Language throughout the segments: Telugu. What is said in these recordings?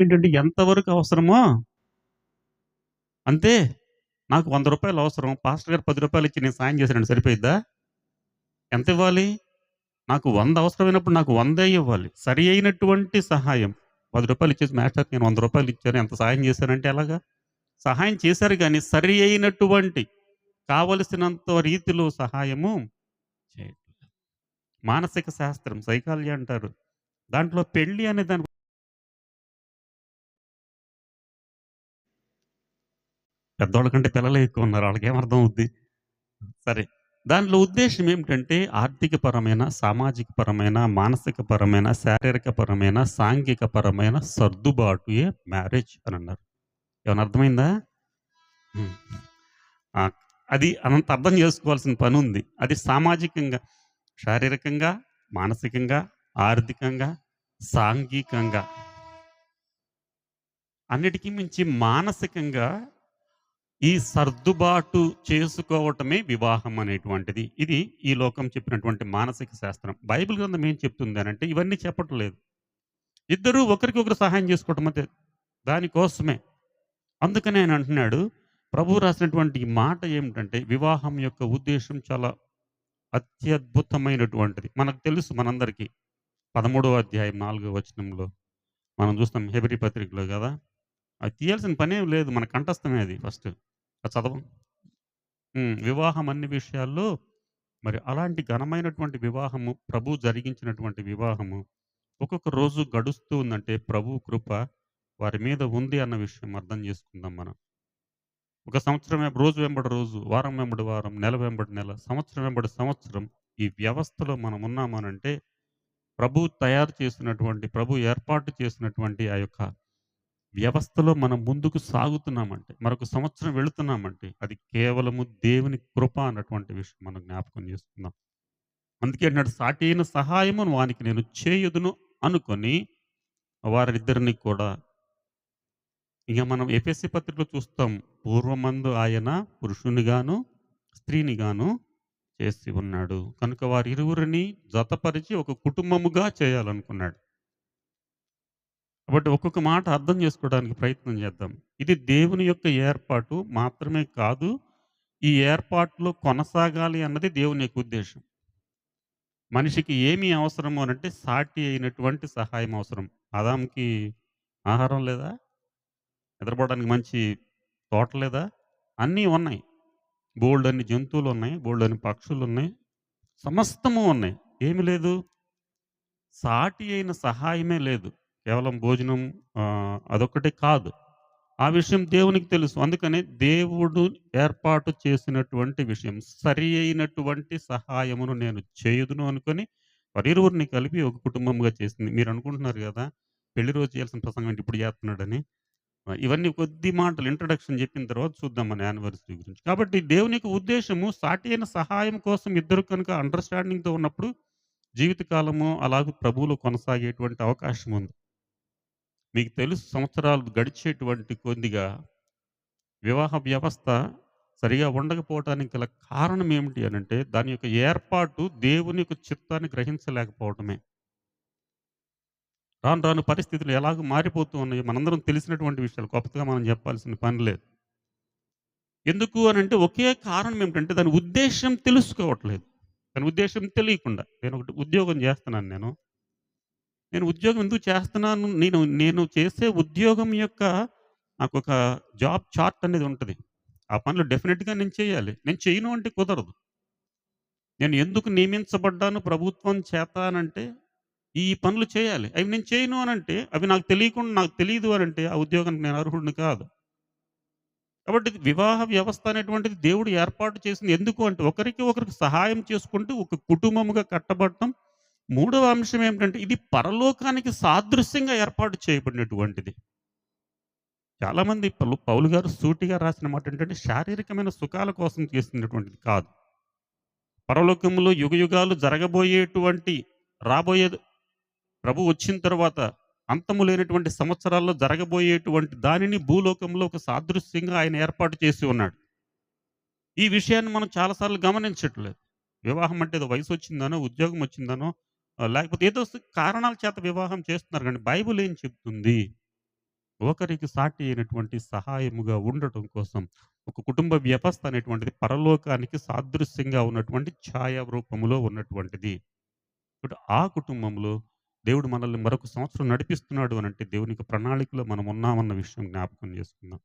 ఏంటంటే ఎంతవరకు అవసరమో అంతే. నాకు రూ. 100 అవసరం. పాస్టర్ గారు రూ. 10 ఇచ్చి నేను సాయం చేశానంటే సరిపోయిద్దా? ఎంతివ్వాలి? నాకు 100 అవసరమైనప్పుడు నాకు 100 ఇవ్వాలి. సరి అయినటువంటి సహాయం. రూ. 10 ఇచ్చేసి మాస్టర్ నేను రూ. 100 ఇచ్చాను. ఎంత సహాయం చేశానంటే ఎలాగా? సహాయం చేశారు గానీ సరి అయినటువంటి కావలసినంత రీతిలో సహాయము చేయట్లేదు. మానసిక శాస్త్రం సైకాలజీ అంటారు. దాంట్లో పెళ్లి అనే దాని పెద్దోళ్ళ కంటే పిల్లలే ఎక్కువున్నారు. ఆళ్ళకేం అర్థం అవుద్ది? సరే. దాంట్లో ఉద్దేశ్యం ఏమిటంటే ఆర్థిక పరమైన, సామాజిక పరమైన, మానసిక పరమైన, శారీరక పరమైన, సాంఘిక పరమైన సర్దుబాటుయే మ్యారేజ్ అనన్నారు. ఏమన్నా అర్థమైందా? హ్మ్. ఆ! అది అనంత అర్థం చేసుకోవాల్సిన పనుంది. అది సామాజికంగా, శారీరకంగా, మానసికంగా, ఆర్థికంగా, సాంఘికంగా అన్నిటికి మించి మానసికంగా ఈ సర్దుబాటు చేసుకోవటమే వివాహం అనేటువంటిది. ఇది ఈ లోకం చెప్పినటువంటి మానసిక శాస్త్రం. బైబిల్ గ్రంథం ఏం చెప్తుంది అనంటే ఇవన్నీ చెప్పట్లేదు. ఇద్దరూ ఒకరికొకరు సహాయం చేసుకోవటం అంతే. దానికోసమే. అందుకనే ఆయన అంటున్నాడు, ప్రభువు రాసినటువంటి ఈ మాట ఏమిటంటే వివాహం యొక్క ఉద్దేశ్యం చాలా అత్యద్భుతమైనటువంటిది. మనకు తెలుసు మనందరికీ. 13వ అధ్యాయం 4వ వచనంలో మనం చూస్తాం హెబ్రీ పత్రికలో గదా! అది తీయాల్సిన పనేం లేదు. మన కంఠస్థమే అది ఫస్ట్. అది చదవం. వివాహం అన్ని విషయాల్లో మరి అలాంటి ఘనమైనటువంటి వివాహము, ప్రభువు జరిగించినటువంటి వివాహము, ఒక్కొక్క రోజు గడుస్తూ ఉందంటే ప్రభువు కృప వారి మీద ఉంది అన్న విషయం అర్థం చేసుకుందాం మనం. ఒక సంవత్సరం రోజు వెంబడి రోజు, వారం వెంబడి వారం, నెల వెంబడి నెల, సంవత్సరం వెంబడి సంవత్సరం ఈ వ్యవస్థలో మనం ఉన్నామనంటే ప్రభువు తయారు చేసినటువంటి, ప్రభు ఏర్పాటు చేసినటువంటి ఆ యొక్క వ్యవస్థలో మనం ముందుకు సాగుతున్నామంటే, మరొక సంవత్సరం వెళుతున్నామంటే, అది కేవలము దేవుని కృప అన్నటువంటి విషయం మనం జ్ఞాపకం చేసుకుందాం. అందుకే అంటున్నాడు, సాటి అయిన సహాయమును వానికి నేను చేయుదును అనుకొని, వారిద్దరిని కూడా ఇక మనం ఎఫెసీ పత్రికలో చూస్తాం. పూర్వమందు ఆయన పురుషునిగాను, స్త్రీనిగాను చేసి ఉన్నాడు. కనుక వారిరువురిని జతపరిచి ఒక కుటుంబముగా చేయాలనుకున్నాడు. కాబట్టి ఒక్కొక్క మాట అర్థం చేసుకోవడానికి ప్రయత్నం చేద్దాం. ఇది దేవుని యొక్క ఏర్పాటు మాత్రమే కాదు. ఈ ఏర్పాటులో కొనసాగాలి అన్నది దేవుని యొక్క ఉద్దేశ్యం. మనిషికి ఏమి అవసరము అనంటే సాటి అయినటువంటి సహాయం అవసరం. ఆదాముకి ఆహారం లేదా? నిద్రపోవడానికి మంచి తోట లేదా? అన్నీ ఉన్నాయి. బోలెడన్ని జంతువులున్నాయి. బోలెడన్ని పక్షులున్నాయి. సమస్తము ఉన్నాయి. ఏమి లేదు? సాటి అయిన సహాయమే లేదు. కేవలం భోజనం అదొక్కటే కాదు. ఆ విషయం దేవునికి తెలుసు. అందుకనే దేవుడు ఏర్పాటు చేసినటువంటి విషయం. సరి అయినటువంటి సహాయమును నేను చేయుదును అనుకోని వారిరువురిని కలిపి ఒక కుటుంబంగా చేసింది. మీరనుకుంటున్నారు గదా! పెళ్లి రోజు చేయాల్సిన ప్రసంగం ఏంటి ఇప్పుడు చేస్తున్నాడని. ఇవన్నీ కొద్ది మాటలు ఇంట్రడక్షన్ చెప్పిన తర్వాత చూద్దాం మన యానివర్సరీ గురించి. కాబట్టి దేవుని యొక్క ఉద్దేశ్యము సాటి అయిన సహాయం కోసం ఇద్దరు కనుక అండర్‌స్టాండింగ్‌తో ఉన్నప్పుడు జీవితకాలము అలాగే ప్రభువులో కొనసాగేటువంటి అవకాశం ఉంది. మీకు తెలుసు సంవత్సరాలు గడిచేటువంటి కొద్దిగా వివాహ వ్యవస్థ సరిగా ఉండకపోవటానికి గల కారణం ఏమిటి అనంటే, దాని యొక్క ఏర్పాటు దేవుని యొక్క చిత్తాన్ని గ్రహించలేకపోవటమే. రాను రాను పరిస్థితులు ఎలాగో మారిపోతూ ఉన్నాయి. మనందరం తెలిసినటువంటి విషయాలు. కొత్తగా మనం చెప్పాల్సిన పని లేదు. ఎందుకు అనంటే ఒకే కారణం ఏమిటంటే దాని ఉద్దేశ్యం తెలుసుకోవట్లేదు. దాని ఉద్దేశ్యం తెలియకుండా. నేనొకటి ఉద్యోగం చేస్తున్నాను నేను. నేను ఉద్యోగం ఎందుకు చేస్తున్నాను? నేను నేను చేసే ఉద్యోగం యొక్క నాకొక జాబ్ చార్ట్ అనేది ఉంటది. ఆ పనులు డెఫినిట్‌గా నేను చేయాలి. నేను చేయను అంటే కుదరదు. నేను ఎందుకు నియమించబడ్డాను ప్రభుత్వం చేత అనంటే, ఈ పనులు చేయాలి. అవి నేను చేయను అనంటే, అవి నాకు తెలియకుండా నాకు తెలీదు అనంటే, ఆ ఉద్యోగానికి నేను అర్హుడిని కాదు. కాబట్టి వివాహ వ్యవస్థ అనేటువంటిది దేవుడు ఏర్పాటు చేసింది ఎందుకు అంటే, ఒకరికి ఒకరికి సహాయం చేసుకుంటూ ఒక కుటుంబముగా కట్టబడటం. మూడవ అంశం ఏమిటంటే, ఇది పరలోకానికి సాదృశ్యంగా ఏర్పాటు చేయబడినటువంటిది. చాలామంది పౌలు గారు సూటిగా రాసిన మాట ఏంటంటే, శారీరకమైన సుఖాల కోసం చేసినటువంటిది కాదు. పరలోకములో యుగయుగాలు జరగబోయేటువంటి రాబోయేది ప్రభు వచ్చిన తర్వాత అంతము లేనటువంటి సంవత్సరాల్లో జరగబోయేటువంటి దానిని భూలోకంలో ఒక సాదృశ్యంగా ఆయన ఏర్పాటు చేసి ఉన్నాడు. ఈ విషయాన్ని మనం చాలా సార్లు గమనించట్లేదు. వివాహం అంటే ఏదో వయసొచ్చిందనో, ఉద్యోగం వచ్చిందనో లేకపోతే ఏదో కారణాల చేత వివాహం చేస్తున్నారు గానీ బైబిల్ ఏం చెప్తుంది? ఒకరికి సాటి అయినటువంటి సహాయముగా ఉండటం కోసం ఒక కుటుంబ వ్యవస్థ అనేటువంటిది పరలోకానికి సాదృశ్యంగా ఉన్నటువంటి ఛాయా రూపములో ఉన్నటువంటిది. ఇప్పుడు ఆ కుటుంబంలో దేవుడు మనల్ని మరొక సంవత్సరం నడిపిస్తున్నాడు అనంటే దేవునికి ప్రణాళికలో మనం ఉన్నామన్న విషయం జ్ఞాపకం చేసుకుందాం.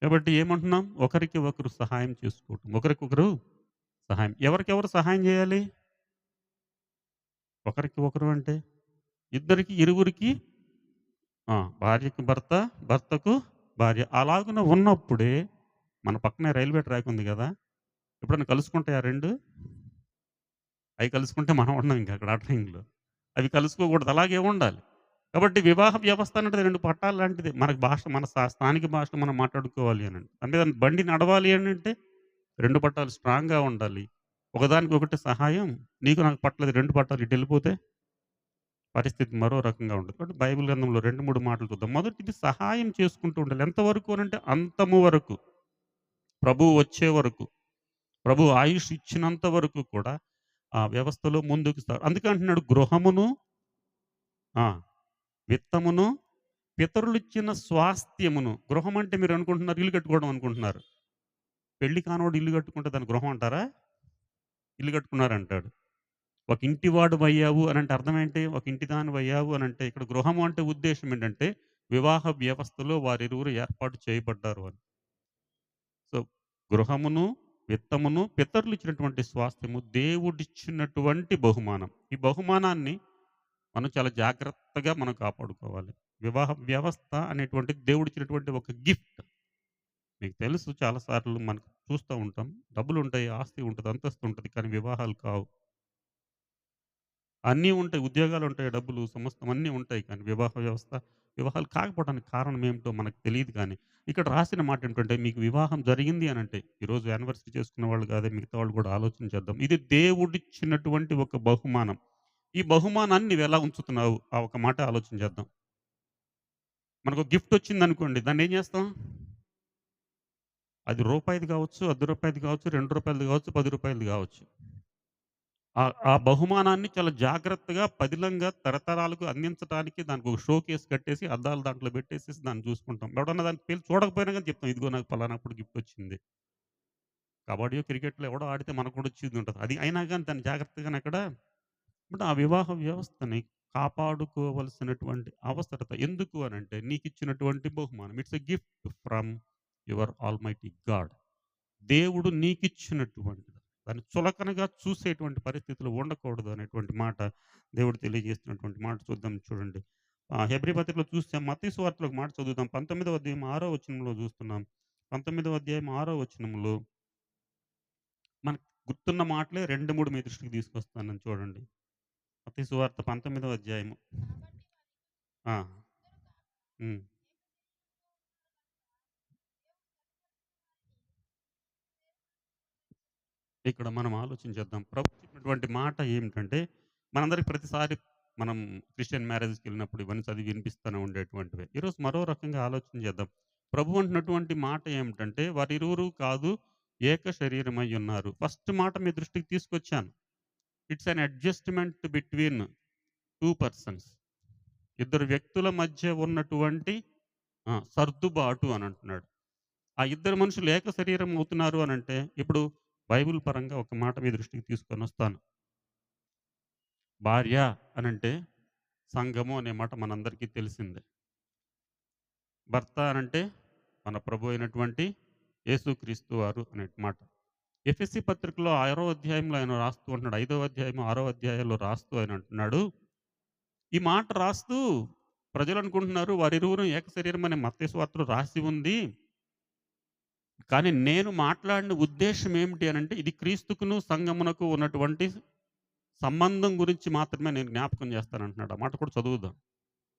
కాబట్టి ఏమంటున్నాం? ఒకరికి ఒకరు సహాయం చేసుకోవటం. ఒకరికొకరు సహాయం. ఎవరికెవరు సహాయం చేయాలి? ఒకరికి ఒకరు అంటే ఇద్దరికి, ఇరువురికి భార్యకి భర్త, భర్తకు భార్య. అలాగున ఉన్నప్పుడే మన పక్కనే రైల్వే ట్రాక్ ఉంది గదా! ఎప్పుడైనా కలుసుకుంటాయా 2? అయి కలుసుకుంటే మనం ఉండం ఇంక అక్కడ ఆ ట్రైన్‌లో. అవి కలుసుకోకూడదు. అలాగే ఉండాలి. కాబట్టి వివాహ వ్యవస్థ అనేది 2 పట్టాలు లాంటిదే. మనకు భాష మన స్థానిక భాషలో మనం మాట్లాడుకోవాలి అనంటే. అంటే బండి నడవాలి అనంటే 2 పట్టాలు స్ట్రాంగ్‌గా ఉండాలి. ఒకదానికొకటి సహాయం. నీకు నాకు పట్టలేదు 2 పట్టాలు ఇటెళ్ళిపోతే పరిస్థితి మరో రకంగా ఉంటది. కాబట్టి బైబిల్ గ్రంథంలో 2, 3 మాటలు చూద్దాం. మొదటిది సహాయం చేసుకుంటూ ఉండాలి. ఎంతవరకు అనంటే అంతము వరకు. ప్రభువు వచ్చే వరకు. ప్రభువు ఆయుష్ ఇచ్చినంత వరకు కూడా ఆ వ్యవస్థలో ముందుకు అందుకే అంటున్నాడు గృహమును ఆ! విత్తమును, పితరులిచ్చిన స్వాస్థ్యమును. గృహం అంటే మీరనుకుంటున్నారు ఇల్లు కట్టుకోవడం అనుకుంటున్నారు. పెళ్లి కానోడు ఇల్లు కట్టుకుంటే దాన్ని గృహం అంటారా? ఇల్లు కట్టుకున్నారంటాడు. ఒక ఇంటి వాడివయ్యావు అనంటే అర్థం ఏంటి? ఒక ఇంటి దానివయ్యావు అనంటే ఇక్కడ గృహము అంటే ఉద్దేశ్యం ఏంటంటే, వివాహ వ్యవస్థలో వారిరువురు ఏర్పాటు చేయబడ్డారు అని. సో, గృహమును, విత్తమును, పితరులిచ్చినటువంటి స్వాస్థ్యము దేవుడిచ్చినటువంటి బహుమానం. ఈ బహుమానాన్ని మనం చాలా జాగ్రత్తగా మనం కాపాడుకోవాలి. వివాహ వ్యవస్థ అనేటువంటిది దేవుడిచ్చినటువంటి ఒక గిఫ్ట్. మీకు తెలుసు చాలా సార్లు మనకు చూస్తా ఉంటాం. డబ్బులుంటాయి, ఆస్తి ఉంటది, అంతస్తు ఉంటది. కానీ వివాహాలు కావు. అన్నీ ఉంటాయి. ఉద్యోగాలుంటాయి, డబ్బులు, సమస్తం అన్నీ ఉంటాయి. కానీ వివాహ వ్యవస్థ వివాహాలు కాకపోవడానికి కారణం ఏమిటో మనకు తెలీదు గానీ, ఇక్కడ రాసిన మాట ఏంటంటే, మీకు వివాహం జరిగింది అనంటే, ఈరోజు యానివర్సరీ చేసుకున్న వాళ్ళు కాదే మిగతా వాళ్ళు కూడా ఆలోచన చేద్దాం. ఇది దేవుడిచ్చినటువంటి ఒక బహుమానం. ఈ బహుమానాన్ని నువ్వెలా ఉంచుతున్నావు? ఆ ఒక మాట ఆలోచన చేద్దాం. మనకు గిఫ్టొచ్చిందనుకోండి, దాన్నేం చేస్తాం? అది రూపాయిది కావచ్చు, రూ. 10 కావచ్చు, రూ. 2 కావచ్చు, రూ. 10 కావచ్చు. ఆ బహుమానాన్ని చాలా జాగ్రత్తగా, పదిలంగా తరతరాలకు అందించటానికి దానికొక షోకేస్ కట్టేసి, అద్దాలు దాంట్లో పెట్టేసేసి దాన్ని చూసుకుంటాం. ఎవడన్నా దాని పేరు చూడకపోయినా గాని చెప్తాం. ఇదిగో నాకు పలానప్పుడు గిఫ్టొచ్చింది. కబడ్డీయో, క్రికెట్‌లో ఎవడో ఆడితే మనకు కూడా వచ్చేదుంటది. అది అయినా గాని దాన్ని జాగ్రత్తగానెక్కడ బట్ ఆ వివాహ వ్యవస్థని కాపాడుకోవాల్సినటువంటి అవసరత ఎందుకు అనంటే, నీకిచ్చినటువంటి బహుమానం. It's a gift from your almighty God. దేవుడు నీకిచ్చినటువంటిది. దాన్ని చులకనగా చూసేటువంటి పరిస్థితులు ఉండకూడదు అనేటువంటి మాట దేవుడు తెలియజేస్తున్నటువంటి మాట చూద్దాం చూడండి. హెబ్రీ పత్రికలో చూస్తే మత్తయి సువార్తలో ఒక మాట చదువుదాం. 19వ అధ్యాయం 6వ వచనంలో చూస్తున్నాం. 19వ అధ్యాయం 6వ వచనంలో మనకు గుర్తున్న మాటలే 2, 3 మీ దృష్టికి తీసుకొస్తాను చూడండి. మత్తయి సువార్త 19వ అధ్యాయము. ఆ! హ్మ్. ఇక్కడ మనం ఆలోచించేద్దాం. ప్రభు చెప్పినటువంటి మాట ఏమిటంటే, మనందరికి ప్రతిసారి మనం క్రిస్టియన్ మ్యారేజ్‌కెళ్ళినప్పుడు ఇవన్నీ చదివి వినిపిస్తూనే ఉండేటువంటివే. ఈరోజు మరో రకంగా ఆలోచన చేద్దాం. ప్రభు అంటున్నటువంటి మాట ఏమిటంటే, వారిరువురు కాదు ఏక శరీరమై ఉన్నారు. ఫస్ట్ మాట మీ దృష్టికి తీసుకొచ్చాను. It's an adjustment between 2 persons. ఇద్దరు వ్యక్తుల మధ్య ఉన్నటువంటి సర్దుబాటు అని అంటున్నాడు. ఆ ఇద్దరు మనుషులు ఏక శరీరం అవుతున్నారు అనంటే, ఇప్పుడు బైబిల్ పరంగా ఒక మాట మీ దృష్టికి తీసుకొనొస్తాను. భార్య అనంటే సంఘము అనే మాట మనందరికీ తెలిసిందే. భర్త అనంటే మన ప్రభు అయినటువంటి యేసుక్రీస్తు వారు అనే మాట. ఎఫెసీ పత్రికలో 6వ అధ్యాయంలో ఆయన రాస్తూ ఉంటున్నాడు. 5వ అధ్యాయం, 6వ అధ్యాయాల్లో రాస్తూ ఆయన అంటున్నాడు. ఈ మాట రాస్తూ ప్రజలనుకుంటున్నారు వారిరువురు ఏక శరీరం అనే మత్తయి సువార్తలో రాసి ఉంది. కానీ నేను మాట్లాడిన ఉద్దేశ్యం ఏమిటి అనంటే, ఇది క్రీస్తుకును, సంఘమునకు ఉన్నటువంటి సంబంధం గురించి మాత్రమే నేను జ్ఞాపకం చేస్తానంటున్నాడు. ఆ మాట కూడా చదువుదాం.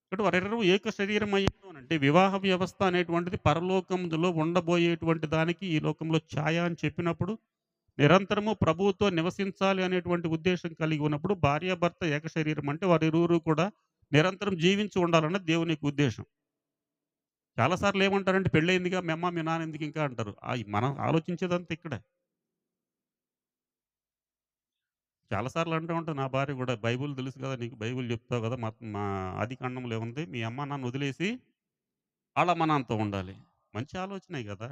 ఇక్కడ వారిరువురు ఏక శరీరం అయ్యారు అనంటే, వివాహ వ్యవస్థ అనేటువంటిది పరలోకములో ఉండబోయేటువంటి దానికి ఈ లోకంలో ఛాయ అని చెప్పినప్పుడు, నిరంతరము ప్రభువుతో నివసించాలి అనేటువంటి ఉద్దేశ్యం కలిగి ఉన్నప్పుడు, భార్యాభర్త ఏక శరీరం అంటే వారిరువురు కూడా నిరంతరం జీవించి ఉండాలన్నది దేవుని యొక్క ఉద్దేశ్యం. చాలా సార్లు ఏమంటారంటే, "పెళ్లయిందిగా మీ అమ్మ, మీ నాన్న ఎందుకింకా" అంటారు. మనం ఆలోచించేదంతా ఇక్కడే. చాలా సార్లు అంటూ ఉంటాను నా భార్య గూడా, "బైబిల్ తెలుసు కదా! నీకు బైబిల్ చెప్తావు కదా! మా మా ఆదికాండంలో ఏముంది? మీ అమ్మ, నాన్న వదిలేసి" అలా మన అంత ఉండాలి. మంచి ఆలోచనే గదా!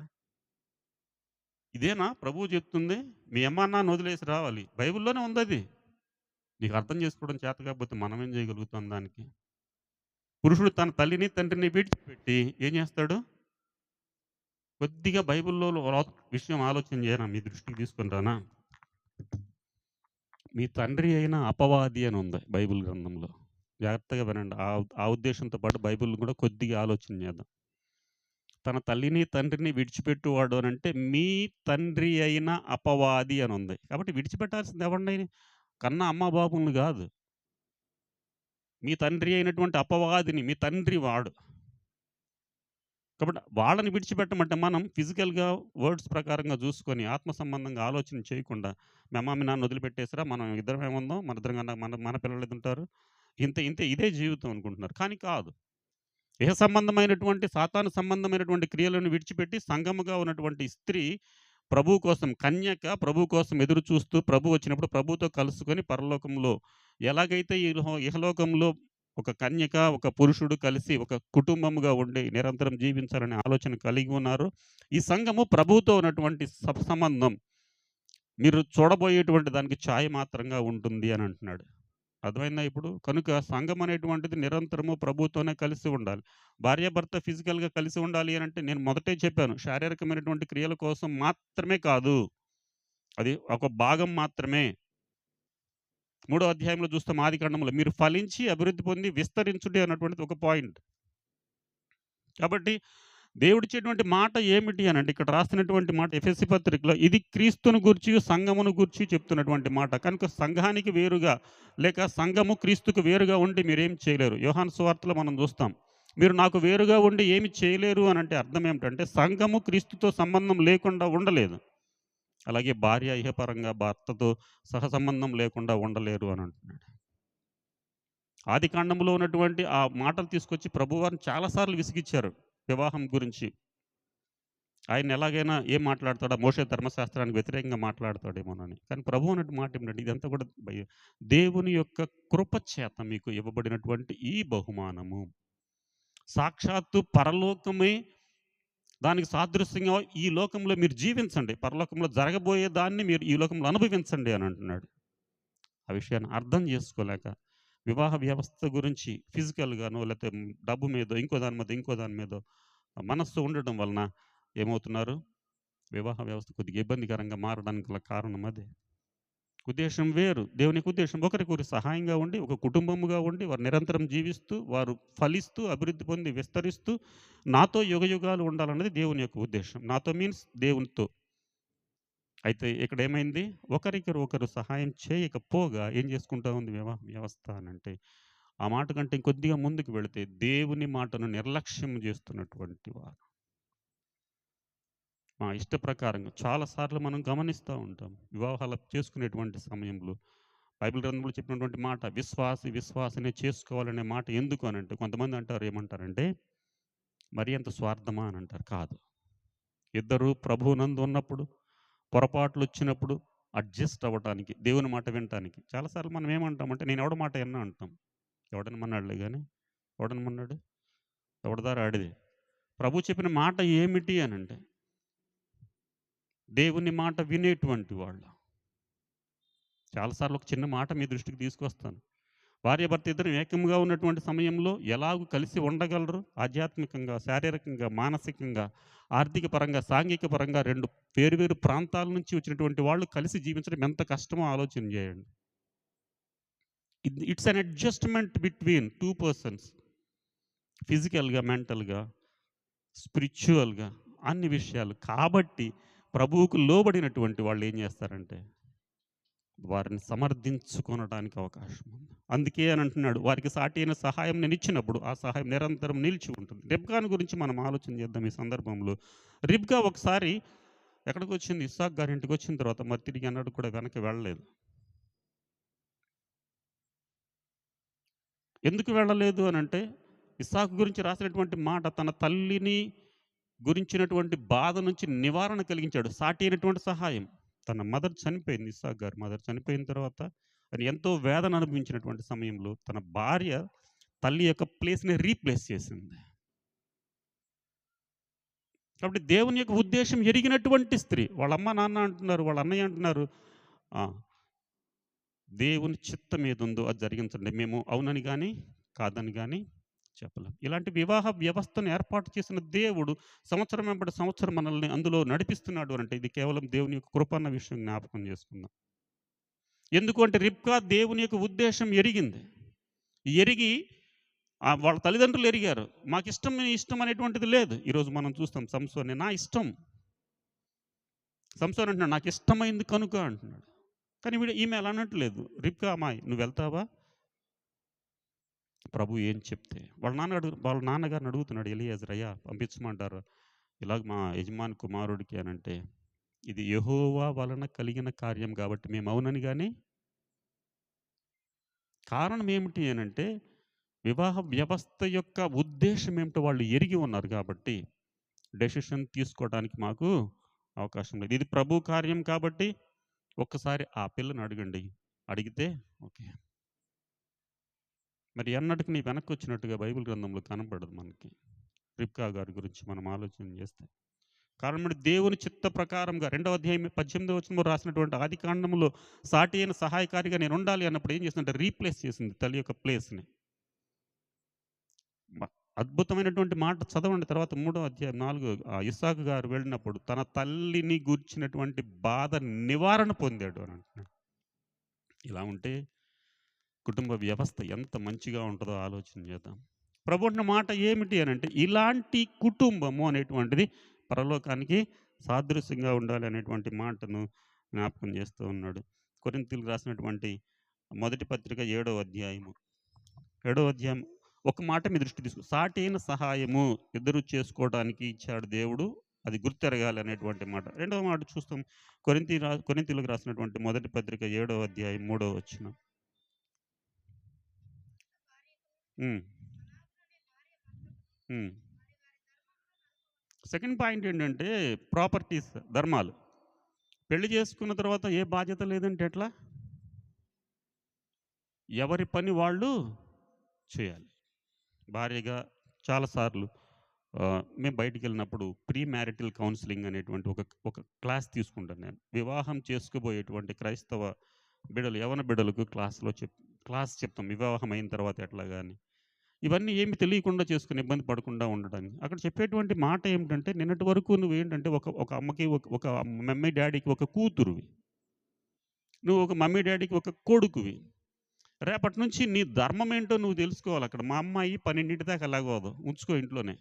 ఇదేనా ప్రభువు చెప్తుంది? మీ అమ్మా, నాన్న వదిలేసి రావాలి. బైబిల్‌లోనే ఉందది. నీకు అర్థం చేసుకోవడం చేత కాకపోతే మనమేం చేయగలుగుతాం దానికి? పురుషుడు తన తల్లిని, తండ్రిని విడిచిపెట్టి ఏం చేస్తాడు? కొద్దిగా బైబిల్‌లో విషయం ఆలోచన చేయనా? మీ దృష్టికి తీసుకొని రానా? మీ తండ్రి అయిన అపవాది అని ఉంది బైబిల్ గ్రంథంలో. జాగ్రత్తగా వినండి. ఆ ఉద్దేశంతో పాటు బైబిల్‌ని కూడా కొద్దిగా ఆలోచన చేద్దాం. తన తల్లిని, తండ్రిని విడిచిపెట్టువాడు అనంటే మీ తండ్రి అయిన అపవాది అని ఉంది. కాబట్టి విడిచిపెట్టాల్సింది ఎవరిని? కన్న అమ్మ బాబుల్ని గాదు. మీ తండ్రి అయినటువంటి అపవాదిని, మీ తండ్రి వాడు. కాబట్టి వాళ్ళని విడిచిపెట్టమంటే మనం ఫిజికల్‌గా వర్డ్స్ ప్రకారంగా జూసుకొని, ఆత్మ సంబంధంగా ఆలోచన చేయకుండా, మీ అమ్మ, మీ నాన్న వదిలిపెట్టేసిరా, మనం ఇద్దరమే ఉందాం. మన ఇద్దరం కన్నా మన పిల్లలు ఎదుంటారు. ఇంతే ఇదే జీవితం అనుకుంటున్నారు. కానీ కాదు. ఇహ సంబంధమైనటువంటి సాతాను సంబంధమైనటువంటి క్రియలను విడిచిపెట్టి సంఘముగా ఉన్నటువంటి స్త్రీ ప్రభువు కోసం కన్యక ప్రభువు కోసం ఎదురు చూస్తూ ప్రభు వచ్చినప్పుడు ప్రభువుతో కలుసుకొని పరలోకంలో ఎలాగైతే ఇహలోకంలో ఒక కన్యక, ఒక పురుషుడు కలిసి ఒక కుటుంబముగా ఉండి నిరంతరం జీవించాలనే ఆలోచన కలిగి ఉన్నారు. ఈ సంఘము ప్రభువుతో ఉన్నటువంటి సంబంధం మీరు చూడబోయేటువంటి దానికి ఛాయ మాత్రంగా ఉంటుంది అని అంటున్నాడు. అర్థమైందా ఇప్పుడు? కనుక సంఘం అనేటువంటిది నిరంతరము ప్రభువుతోనే కలిసి ఉండాలి. భార్యాభర్త ఫిజికల్‌గా కలిసి ఉండాలి అనంటే నేను మొదటే చెప్పాను. శారీరకమైనటువంటి క్రియల కోసం మాత్రమే కాదు. అది ఒక భాగం మాత్రమే. మూడో అధ్యాయంలో చూస్తాం ఆదికాండంలో మీరు ఫలించి అభివృద్ధి పొంది విస్తరించుడి అన్నటువంటిది ఒక పాయింట్. కాబట్టి దేవుడిచ్చేటువంటి మాట ఏమిటి అనంటే ఇక్కడ రాసినటువంటి మాట ఎఫెసీ పత్రికలో ఇది క్రీస్తును గూర్చి, సంఘమును గూర్చి చెప్తున్నటువంటి మాట. కనుక సంఘానికి వేరుగా లేక సంఘము క్రీస్తుకు వేరుగా ఉండి మీరేం చేయలేరు. యోహాను సువార్తలో మనం చూస్తాం. మీరు నాకు వేరుగా ఉండి ఏమి చేయలేరు అనంటే అర్థం ఏమిటంటే సంఘము క్రీస్తుతో సంబంధం లేకుండా ఉండలేదు. అలాగే భార్య ఇహపరంగా భర్తతో సహసంబంధం లేకుండా ఉండలేరు అని అంటున్నాడు. ఆదికాండంలో ఉన్నటువంటి ఆ మాటలు తీసుకొచ్చి ప్రభువారిని చాలా సార్లు విసిగిచ్చారు వివాహం గురించి. ఆయన ఎలాగైనా ఏం మాట్లాడతాడో మోషే ధర్మశాస్త్రానికి వ్యతిరేకంగా మాట్లాడతాడేమోనని. కానీ ప్రభువు అన్నట్టు మాట ఏమిటంటే ఇదంతా కూడా దేవుని యొక్క కృప చేత మీకు ఇవ్వబడినటువంటి ఈ బహుమానము. సాక్షాత్తు పరలోకమే దానికి సాదృశ్యంగా ఈ లోకంలో మీరు జీవించండి. పరలోకంలో జరగబోయే దాన్ని మీరు ఈ లోకంలో అనుభవించండి అని అంటున్నాడు. ఆ విషయాన్ని అర్థం చేసుకోలేక వివాహ వ్యవస్థ గురించి ఫిజికల్‌గానో లేతే డబ్బు మీదో, ఇంకో దాని మీదో మనస్సు ఉండడం వలన ఏమవుతున్నారు? వివాహ వ్యవస్థ కొద్దిగా ఇబ్బందికరంగా మారడానికి గల కారణం అదే. ఉద్దేశ్యం వేరు. దేవునికి ఉద్దేశ్యం ఒకరికొకరు సహాయంగా ఉండి, ఒక కుటుంబముగా ఉండి, వారు నిరంతరం జీవిస్తూ, వారు ఫలిస్తూ, అభివృద్ధి పొంది, విస్తరిస్తూ, నాతో యుగయుగాలు ఉండాలన్నది దేవుని యొక్క ఉద్దేశ్యం. నాతో మీన్స్ దేవునితో. అయితే ఇక్కడేమైంది? ఒకరు సహాయం చేయకపోగా ఏం చేసుకుంటా ఉంది వివాహ వ్యవస్థ అనంటే, ఆ మాట కంటే ఇంకొద్దిగా ముందుకు వెళితే దేవుని మాటను నిర్లక్ష్యం చేస్తున్నటువంటి వారు. మా ఇష్ట ప్రకారంగా చాలా సార్లు మనం గమనిస్తా ఉంటాం. వివాహాలు చేసుకునేటువంటి సమయంలో బైబిల్ గ్రంథంలో చెప్పినటువంటి మాట విశ్వాసినే చేసుకోవాలనే మాట ఎందుకు అనంటే కొంతమంది అంటారు ఏమంటారంటే, మరి అంత స్వార్థమా అని అంటారు. కాదు. ఇద్దరు ప్రభువునందు ఉన్నప్పుడు పొరపాట్లొచ్చినప్పుడు అడ్జస్ట్ అవ్వటానికి, దేవుని మాట వినటానికి. చాలా సార్లు మనం ఏమంటామంటే, నేను ఎవడి మాట ఇనను అంటాం. ఎవడినమన్నాడులే గాని, ఎవడినమన్నాడు? ఎవడి దారి ఆడిదే. ప్రభు చెప్పిన మాట ఏమిటి అనంటే, దేవుని మాట వినేటువంటి వాళ్ళు. చాలా సార్లు ఒక చిన్న మాట మీ దృష్టికి తీసుకొస్తాను. భార్యాభర్త ఇద్దరు ఏకంగా ఉన్నటువంటి సమయంలో ఎలాగూ కలిసి ఉండగలరు? ఆధ్యాత్మికంగా, శారీరకంగా, మానసికంగా, ఆర్థిక పరంగా, సాంఘిక పరంగా 2 వేరు వేరు ప్రాంతాల నుంచి వచ్చినటువంటి వాళ్ళు కలిసి జీవించడం ఎంత కష్టమో ఆలోచన చేయండి. It's an adjustment between 2 persons. ఫిజికల్‌గా, మెంటల్‌గా, స్పిరిచ్యువల్‌గా అన్ని విషయాలు. కాబట్టి ప్రభువుకు లోబడినటువంటి వాళ్ళు ఏం చేస్తారంటే వారిని సమర్థించుకొనడానికి అవకాశం ఉంది. అందుకే అని అంటున్నాడు. వారికి సాటి అయిన సహాయం నేనిచ్చినప్పుడు, ఆ సహాయం నిరంతరం నిలిచి ఉంటుంది. రిబ్కాను గురించి మనం ఆలోచన చేద్దాం ఈ సందర్భంలో. రిబ్కా ఒకసారి ఎక్కడికొచ్చింది? ఇస్సాకు గారింటికొచ్చిన తర్వాత మరి తిరిగి ఎన్నడూ కూడా వెనక్కి వెళ్ళలేదు. ఎందుకు వెళ్ళలేదు అనంటే, ఇస్సాకు గురించి రాసినటువంటి మాట తన తల్లిని గురించినటువంటి బాధ నుంచి నివారణ కలిగించాడు. సాటి అయినటువంటి సహాయం. తన మదర్ చనిపోయింది. ఇస్సాకు గారి మదర్ చనిపోయిన తర్వాత ఆయన ఎంతో వేదన అనుభవించినటువంటి సమయంలో తన భార్య తల్లి యొక్క ప్లేస్‌ని రీప్లేస్ చేసింది. కాబట్టి దేవుని యొక్క ఉద్దేశం ఎరిగినటువంటి స్త్రీ. వాళ్ళ అమ్మ, నాన్న అంటున్నారు, వాళ్ళ అన్నయ్య అంటున్నారు. ఆ! దేవుని చిత్తం ఏదుందో అది జరిగించండి. మేము అవునని గాని, కాదని గాని చెప్పలేం. ఇలాంటి వివాహ వ్యవస్థను ఏర్పాటు చేసిన దేవుడు సంవత్సరం వెంబడి సంవత్సరం మనల్ని అందులో నడిపిస్తున్నాడు అనంటే ఇది కేవలం దేవుని యొక్క కృప అన్న విషయం జ్ఞాపకం చేసుకుందాం. ఎందుకు అంటే రిబ్కా దేవుని యొక్క ఉద్దేశం ఎరిగింది. ఎరిగి వాళ్ళ తల్లిదండ్రులు ఎరిగారు. మాకిష్టం, నీ ఇష్టం అనేటువంటిది లేదు. ఈరోజు మనం చూస్తాం సంసోన్ని నా ఇష్టం. సంసోన్ అంటున్నాడు నాకిష్టమైంది కనుక అంటున్నాడు. కానీ ఈమె అలా అనట్లేదు. రిబ్కా అమ్మాయి నువ్వెళ్తావా? ప్రభు ఏం చెప్తే. వాళ్ళ నాన్నగారిని అడుగుతున్నాడు ఎలీయెజర్ అయ్యా పంపించమంటారా? ఇలాగ మా యజమాని కుమారుడికి అనంటే, ఇది యెహోవా వలన కలిగిన కార్యం కాబట్టి మేము అవునని గాని కారణం ఏమిటి అనంటే, వివాహ వ్యవస్థ యొక్క ఉద్దేశ్యం ఏమిటో వాళ్ళు ఎరిగి ఉన్నారు కాబట్టి, డెసిషన్ తీసుకోవడానికి మాకు అవకాశం లేదు. ఇది ప్రభు కార్యం కాబట్టి, ఒక్కసారి ఆ పిల్లని అడగండి. అడిగితే ఓకే. మరి ఎన్నటికి నీ వెనక్కొచ్చినట్టుగా బైబిల్ గ్రంథంలో కనపడదు మనకి. రిబ్కా గారి గురించి మనం ఆలోచన చేస్తే. కారణం ఏంటి? దేవుని చిత్త ప్రకారంగా 2వ అధ్యాయం 18వ వచనంలో రాసినటువంటి ఆదికాండములో సాటి అయిన సహాయకారిగా నేనుండాలి అన్నప్పుడు ఏం చేసిందంటే రీప్లేస్ చేసింది తల్లి యొక్క ప్లేస్‌ని. మ అద్భుతమైనటువంటి మాట చదవండి తర్వాత 3వ అధ్యాయం 4 ఇస్సాకు గారు వెళ్ళినప్పుడు తన తల్లిని గూర్చినటువంటి బాధ నివారణ పొందాడు అని అంటున్నాడు. ఇలా ఉంటే కుటుంబ వ్యవస్థ ఎంత మంచిగా ఉంటదో ఆలోచన చేద్దాం. ప్రభు అంటున్న మాట ఏమిటి అనంటే ఇలాంటి కుటుంబము అనేటువంటిది పరలోకానికి సాదృశ్యంగా ఉండాలి అనేటువంటి మాటను జ్ఞాపకం చేస్తూ ఉన్నాడు. కొరింథీయులకు రాసినటువంటి మొదటి పత్రిక 7వ అధ్యాయము. 7వ అధ్యాయం ఒక మాట మీ దృష్టికి సాటి అయిన సహాయము ఇద్దరు చేసుకోవడానికి ఇచ్చాడు దేవుడు. అది గుర్తెరగాలి అనేటువంటి మాట. రెండవ మాట చూస్తాం కొరింథీయులకు రాసినటువంటి మొదటి పత్రిక 7వ అధ్యాయం 3వ వచనం. హ్మ్. హ్మ్. సెకండ్ పాయింట్ ఏంటంటే ప్రాపర్టీస్ ధర్మాలు. పెళ్లి చేసుకున్న తర్వాత ఏ బాధ్యత లేదంటే ఎట్లా? ఎవరి పని వాళ్ళు చేయాలి. భార్యగా చాలా సార్లు మేము బయటికెళ్ళినప్పుడు ప్రీ మ్యారిటల్ కౌన్సెలింగ్ అనేటువంటి ఒక క్లాస్ తీసుకుంటాను నేను. వివాహం చేసుకోబోయేటువంటి క్రైస్తవ బిడ్డలు, యవ్వన బిడ్డలకు క్లాస్ చెప్తాం. వివాహం అయిన తర్వాత ఎట్లాగా అని. ఇవన్నీ ఏమి తెలియకుండా చేసుకొని ఇబ్బంది పడకుండా ఉండడానికి. అక్కడ చెప్పేటువంటి మాట ఏమిటంటే నిన్నటి వరకు నువ్వేంటంటే ఒక ఒక అమ్మకి ఒక మమ్మీ, డ్యాడీకి ఒక కూతురువి. నువ్వు ఒక మమ్మీ, డ్యాడీకి ఒక కొడుకువి. రేపటి నుంచి నీ ధర్మం ఏంటో నువ్వు తెలుసుకోవాలి అక్కడ. మా అమ్మాయి 12 దాకా ఎలాగోదు. ఉంచుకో ఇంట్లోనే.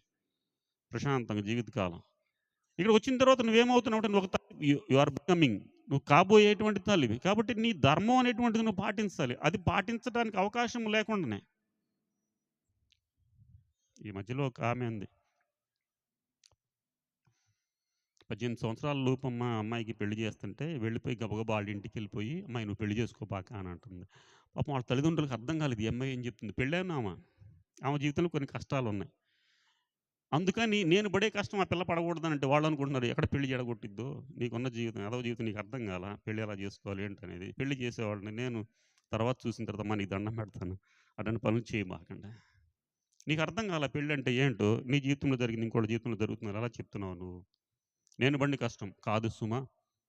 ప్రశాంతంగా జీవితకాలం. ఇక్కడ వచ్చిన తర్వాత నువ్వేమవుతున్నావు అంటే నువ్వు ఒక యు ఆర్ బికమింగ్. నువ్వు కాబోయేటువంటి తల్లివి. కాబట్టి నీ ధర్మం అనేటువంటిది నువ్వు పాటించాలి. అది పాటించడానికి అవకాశం లేకుండానే. ఈ మధ్యలో ఒక ఆమె ఉంది. 18 సంవత్సరాల లోపు అమ్మాయికి పెళ్లి చేస్తుంటే వెళ్ళిపోయి గబగబా వాళ్ళ ఇంటికెళ్ళిపోయి, "అమ్మాయి నువ్వు పెళ్లి చేసుకోబాక" అని అంటుంది. పాపం వాళ్ళ తల్లిదండ్రులకు అర్థం కాలేదు. ఈ అమ్మాయి ఏం చెప్తుంది. పెళ్ళైన ఆమె జీవితంలో కొన్ని కష్టాలున్నాయి. అందుకని నేను పడే కష్టం ఆ పిల్ల పడకూడదనంటే వాళ్ళు అనుకుంటున్నారు ఎక్కడ పెళ్లి చెడగొట్టిద్దో, నీకున్న జీవితం ఎదవ జీవితం నీకు అర్థం కాలా, పెళ్లి ఎలా చేసుకోవాలి ఏంటనేది. పెళ్లి చేసేవాళ్ళని నేను తర్వాత చూసిన తర్వాత అమ్మా నీకు దండం పెడతాను. అటువంటి పనులు చేయమాకండి. నీకు అర్థం కాలా పెళ్ళి అంటే ఏంటో, నీ జీవితంలో జరిగింది ఇంకోళ్ళ జీవితంలో జరుగుతుంది అలా చెప్తున్నావు నువ్వు. నేను పడిన కష్టం కాదు సుమా.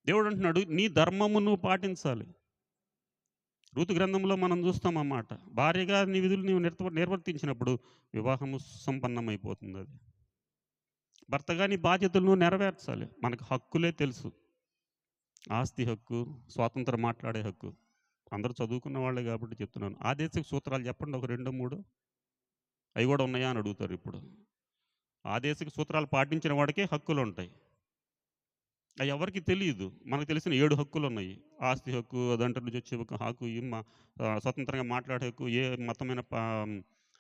దేవుడు అంటున్నాడు నీ ధర్మము నువ్వు పాటించాలి. ఋతు గ్రంథంలో మనం చూస్తాం అన్నమాట. భార్యగా నీ విధులు నీవు నిర్వర్తించినప్పుడు వివాహము సంపన్నమైపోతుంది అది. భర్తగా నీ బాధ్యతలను నెరవేర్చాలి. మనకు హక్కులే తెలుసు. ఆస్తి హక్కు, స్వాతంత్రం మాట్లాడే హక్కు. అందరూ చదువుకున్న వాళ్ళే కాబట్టి చెప్తున్నాను. ఆదేశిక సూత్రాలు చెప్పండి ఒక 2, 3 అవి కూడా ఉన్నాయా అని అడుగుతారు ఇప్పుడు. ఆదేశిక సూత్రాలు పాటించిన వాడికే హక్కులుంటాయి. అవి ఎవరికీ తెలీదు. మనకు తెలిసిన 7 హక్కులున్నాయి. ఆస్తి హక్కు, అదంటర్ నుంచి వచ్చే ఒక హక్కు, స్వతంత్రంగా మాట్లాడే హక్కు, ఏ మతమైన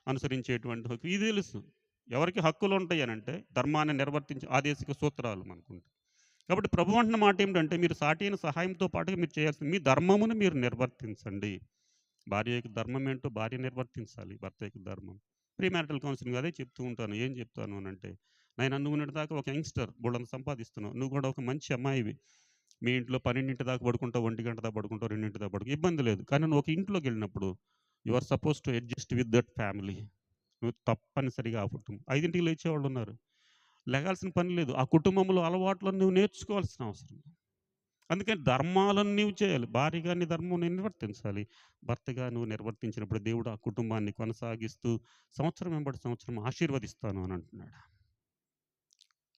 అనుసరించేటువంటి హక్కు ఇది తెలుసు. ఎవరికి హక్కులుంటాయి అనంటే ధర్మాన్ని నిర్వర్తించే ఆదేశిక సూత్రాలు మనకుంటాయి. కాబట్టి ప్రభు అంటున్న మాట ఏమిటంటే మీరు సాటి అయిన సహాయంతో పాటుగా మీరు చేయాల్సింది మీ ధర్మమును మీరు నిర్వర్తించండి. భార్య యొక్క ధర్మం ఏంటో భార్య నిర్వర్తించాలి. భర్త యొక్క ధర్మం. ప్రీ మ్యారిటల్ కౌన్సిలింగ్ అదే చెప్తూ ఉంటాను. ఏం చెప్తాను అనంటే నాయనా నువ్వు నిన్నటిదాకా ఒక యంగ్‌స్టర్ బోలెడంత సంపాదిస్తున్నావు. నువ్వు కూడా ఒక మంచి అమ్మాయివి. మీ ఇంట్లో 12 దాకా పడుకుంటావు, 1 గంట దాకా పడుకుంటావు, 2 దాకా పడుకుంటావు. ఇబ్బంది లేదు. కానీ నువ్వు ఒక ఇంట్లోకెళ్ళినప్పుడు you are supposed to adjust with that family. నువ్వు తప్పనిసరిగా ఆ కుటుంబం 5కి లేచేవాళ్ళున్నారు. లెగాల్సిన పని లేదు. ఆ కుటుంబంలో అలవాట్లను నువ్వు నేర్చుకోవాల్సిన అవసరం. అందుకని ధర్మాలను నీవు చేయాలి. భార్యగా నీ ధర్మం నిర్వర్తించాలి. భర్తగా నువ్వు నిర్వర్తించినప్పుడు దేవుడు ఆ కుటుంబాన్ని కొనసాగిస్తూ సంవత్సరం వెంబడి సంవత్సరం ఆశీర్వదిస్తాను అని అంటున్నాడు.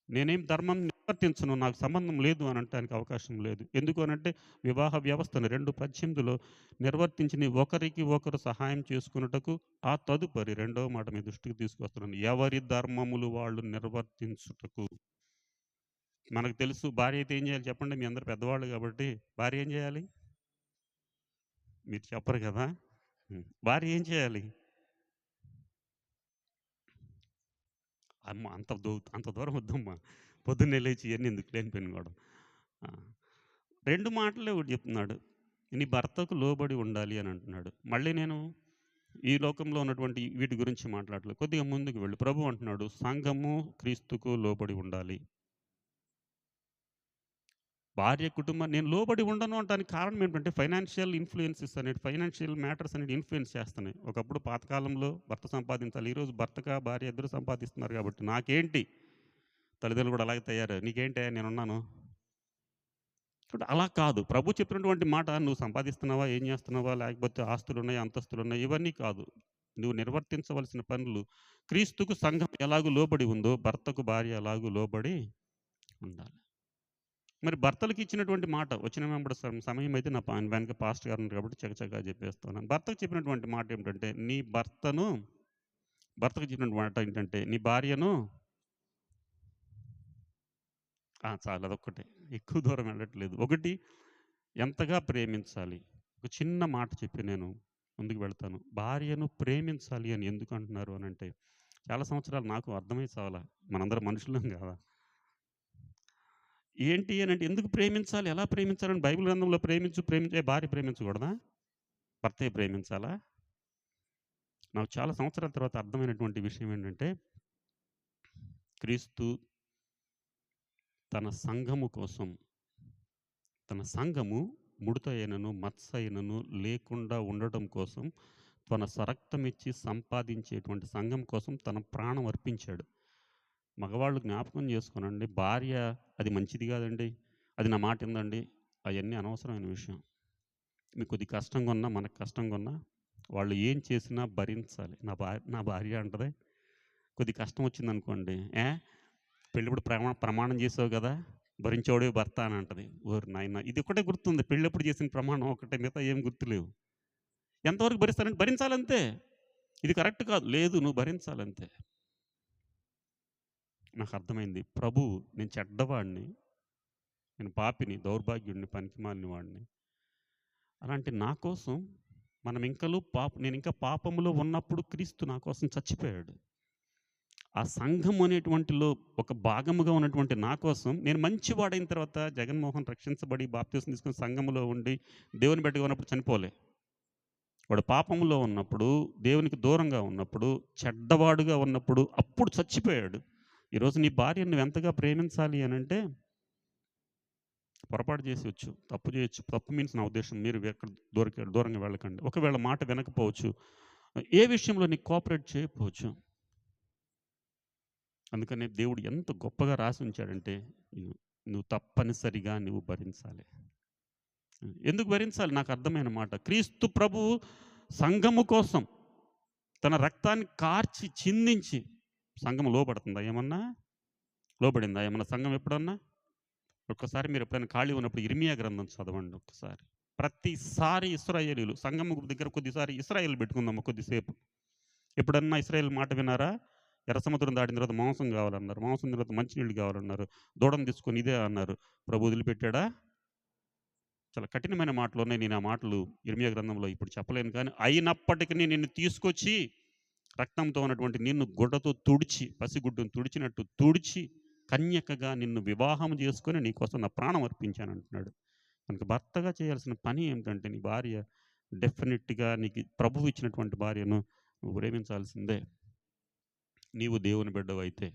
నేనేం ధర్మం నిర్వర్తించను, నాకు సంబంధం లేదు అని అనటానికి అవకాశం లేదు. ఎందుకు అనంటే వివాహ వ్యవస్థను 2:18లో నిర్వర్తించి ఒకరికి ఒకరు సహాయం చేసుకొనుటకు ఆ తదుపరి రెండవ మాట మీ దృష్టికి తీసుకొస్తున్నాను. ఎవరి ధర్మములు వాళ్ళు నిర్వర్తించుటకు. మనకు తెలుసు భార్య అయితే ఏం చేయాలి చెప్పండి? మీ అందరూ పెద్దవాళ్ళు కాబట్టి భార్య ఏం చేయాలి? మీరు చెప్పరు కదా! భార్య ఏం చేయాలి? అమ్మ అంత దూరం వద్దమ్మా. పొద్దున్నే లేచి ఇయన్నీ ఎందుకు లేని పని గూడా. ఆ! 2 మాటలే ఒకటి చెప్తున్నాడు. నీ భర్తకు లోబడి ఉండాలి అని అంటున్నాడు. మళ్ళీ నేను ఈ లోకంలో ఉన్నటువంటి వీటి గురించి మాట్లాడట్లేదు. కొద్దిగా ముందుకు వెళ్ళు. ప్రభు అంటున్నాడు సంఘము క్రీస్తుకు లోబడి ఉండాలి. భార్య కుటుంబం నేను లోబడి ఉండను అనటానికి కారణం ఏంటంటే ఫైనాన్షియల్ ఇన్‌ఫ్లుయెన్సెస్ అనేవి ఫైనాన్షియల్ మ్యాటర్స్ అనేవి ఇన్‌ఫ్లుయెన్స్ చేస్తున్నాయి. ఒకప్పుడు పాతకాలంలో భర్త సంపాదించాలి. ఈరోజు భర్తగా భార్య ఇద్దరు సంపాదిస్తున్నారు కాబట్టి నాకేంటి? తల్లిదండ్రులు కూడా అలాగే తయారయ్యారు. నీకేంటే నేనున్నాను. ఇప్పుడు అలా కాదు. ప్రభు చెప్పినటువంటి మాట నువ్వు సంపాదిస్తున్నావా? ఏం చేస్తున్నావా? లేకపోతే ఆస్తులున్నాయి, అంతస్తులున్నాయి ఇవన్నీ కాదు. నువ్వు నిర్వర్తించవలసిన పనులు క్రీస్తుకు సంఘం ఎలాగూ లోబడి ఉందో భర్తకు భార్య ఎలాగూ లోబడి ఉండాలి. మరి భర్తలకి ఇచ్చినటువంటి మాట వచ్చిన వెంబడి సమయం అయితే నా వెనక పాస్టర్ గారు ఉన్నారు కాబట్టి చకచకా చెప్పేస్తున్నాను. భర్తకు చెప్పినటువంటి మాట ఏమిటంటే భర్తకు చెప్పినటువంటి మాట ఏంటంటే నీ భార్యను చాలు అదొక్కటే. ఎక్కువ దూరం వెళ్ళట్లేదు. ఒకటి ఎంతగా ప్రేమించాలి. ఒక చిన్న మాట చెప్పి నేను ముందుకు వెళ్తాను. భార్యను ప్రేమించాలి అని ఎందుకు అంటున్నారు అనంటే చాలా సంవత్సరాలు నాకు అర్థమై చావలా. మనందరం మనుషులం కాదా? ఏంటి అనంటే ఎందుకు ప్రేమించాలి? ఎలా ప్రేమించాలని బైబిల్ గ్రంథంలో ప్రేమించే భార్య ప్రేమించకూడదా? భర్తే ప్రేమించాలా? నాకు చాలా సంవత్సరాల తర్వాత అర్థమైనటువంటి విషయం ఏంటంటే, క్రీస్తు తన సంఘము కోసం, తన సంఘము ముడత అయినను, మచ్చ అయినను లేకుండా ఉండటం కోసం, తన స్వరక్తమిచ్చి సంపాదించేటువంటి సంఘం కోసం తన ప్రాణం అర్పించాడు. మగవాళ్ళు జ్ఞాపకం చేసుకోనండి, భార్య అది మంచిది కాదండి. అది నా మాట ఇందండి. అయన్నీ అనవసరమైన విషయం. మీకు కొద్ది కష్టంగా ఉన్నా, మనకు కష్టంగా ఉన్నా, వాళ్ళు ఏం చేసినా భరించాలి. నా భార్య అంటది, కొద్ది కష్టం వచ్చిందనుకోండి, పెళ్ళిప్పుడు ప్రమాణం చేసావు కదా! భరించేవాడే భర్త అని అంటది. ఓరి నాయన! ఇది ఒక్కటే గుర్తుంది. పెళ్ళప్పుడు చేసిన ప్రమాణం ఒకటే, మిగతా ఏం గుర్తులేవు. ఎంతవరకు భరిస్తానంటే భరించాలంతే. ఇది కరెక్ట్ కాదు. లేదు నువ్వు భరించాలంతే. నాకు అర్థమైంది. ప్రభు నేను చెడ్డవాడిని, నేను పాపిని, దౌర్భాగ్యుడిని, పనికిమాలిన వాడిని. అలాంటి నా కోసం నేను ఇంకా పాపములో ఉన్నప్పుడు క్రీస్తు నా కోసం చచ్చిపోయాడు. ఆ సంఘం అనేటువంటిలో ఒక భాగముగా ఉన్నటువంటి నా కోసం నేను మంచివాడైన తర్వాత జగన్మోహన్ రక్షించబడి బాప్తీసం తీసుకుని సంఘములో ఉండి దేవుని బిడ్డగా ఉన్నప్పుడు చనిపోలే. వాడు పాపములో ఉన్నప్పుడు, దేవునికి దూరంగా ఉన్నప్పుడు, చెడ్డవాడుగా ఉన్నప్పుడు అప్పుడు చచ్చిపోయాడు. ఈరోజు నీ భార్యను నువ్వు ఎంతగా ప్రేమించాలి అనంటే పొరపాటు చేసేయొచ్చు. తప్పు చేయొచ్చు. తప్పు మీన్స్ నా ఉద్దేశ్యం మీరు ఎక్కడ దూరంగా వెళ్ళకండి. ఒకవేళ మాట వినకపోవచ్చు. ఏ విషయంలో నీకు కోఆపరేట్ చేయకపోవచ్చు. అందుకనే దేవుడు ఎంత గొప్పగా రాసి ఉంచాడంటే నువ్వు తప్పనిసరిగా నువ్వు భరించాలి. ఎందుకు భరించాలి? నాకు అర్థమైన మాట. క్రీస్తు ప్రభువు సంఘము కోసం తన రక్తాన్ని కార్చి చిందించి సంఘం లోబడుతుందా ఏమన్నా? లోబడిందా ఏమన్నా సంఘం ఎప్పుడన్నా? ఒక్కసారి మీరు ఎప్పుడైనా ఖాళీ ఉన్నప్పుడు ఇర్మియా గ్రంథం చదవండి ఒక్కసారి. ప్రతిసారి ఇశ్రాయేలీయులు సంఘం దగ్గర కొద్దిసారి ఇశ్రాయేలు పెట్టుకుందాము కొద్దిసేపు. ఎప్పుడన్నా ఇశ్రాయేలు మాట విన్నారా? ఎర్ర సముద్రం దాటిన తర్వాత మాంసం కావాలన్నారు. మాంసం తర్వాత మంచినీళ్ళు కావాలన్నారు. దూడను తీసుకొని ఇదే అన్నారు. ప్రభు వదిలిపెట్టాడా? చాలా కఠినమైన మాటలు ఉన్నాయి. నేను ఆ మాటలు ఇర్మియా గ్రంథంలో ఇప్పుడు చెప్పలేను. కానీ అయినప్పటికీ నిన్ను తీసుకొచ్చి రక్తంతో ఉన్నటువంటి నిన్ను గుడ్డతో తుడిచి, పసిగుడ్డును తుడిచినట్టు తుడిచి, కన్యకగా నిన్ను వివాహం చేసుకొని నీకోసం నా ప్రాణం అర్పించాను అంటున్నాడు. మనకు భర్తగా చేయాల్సిన పని ఏమిటంటే నీ భార్య డెఫినెట్గా నీకు ప్రభువు ఇచ్చినటువంటి భార్యను నువ్వు ప్రేమించాల్సిందే. నీవు దేవుని బిడ్డవైతే.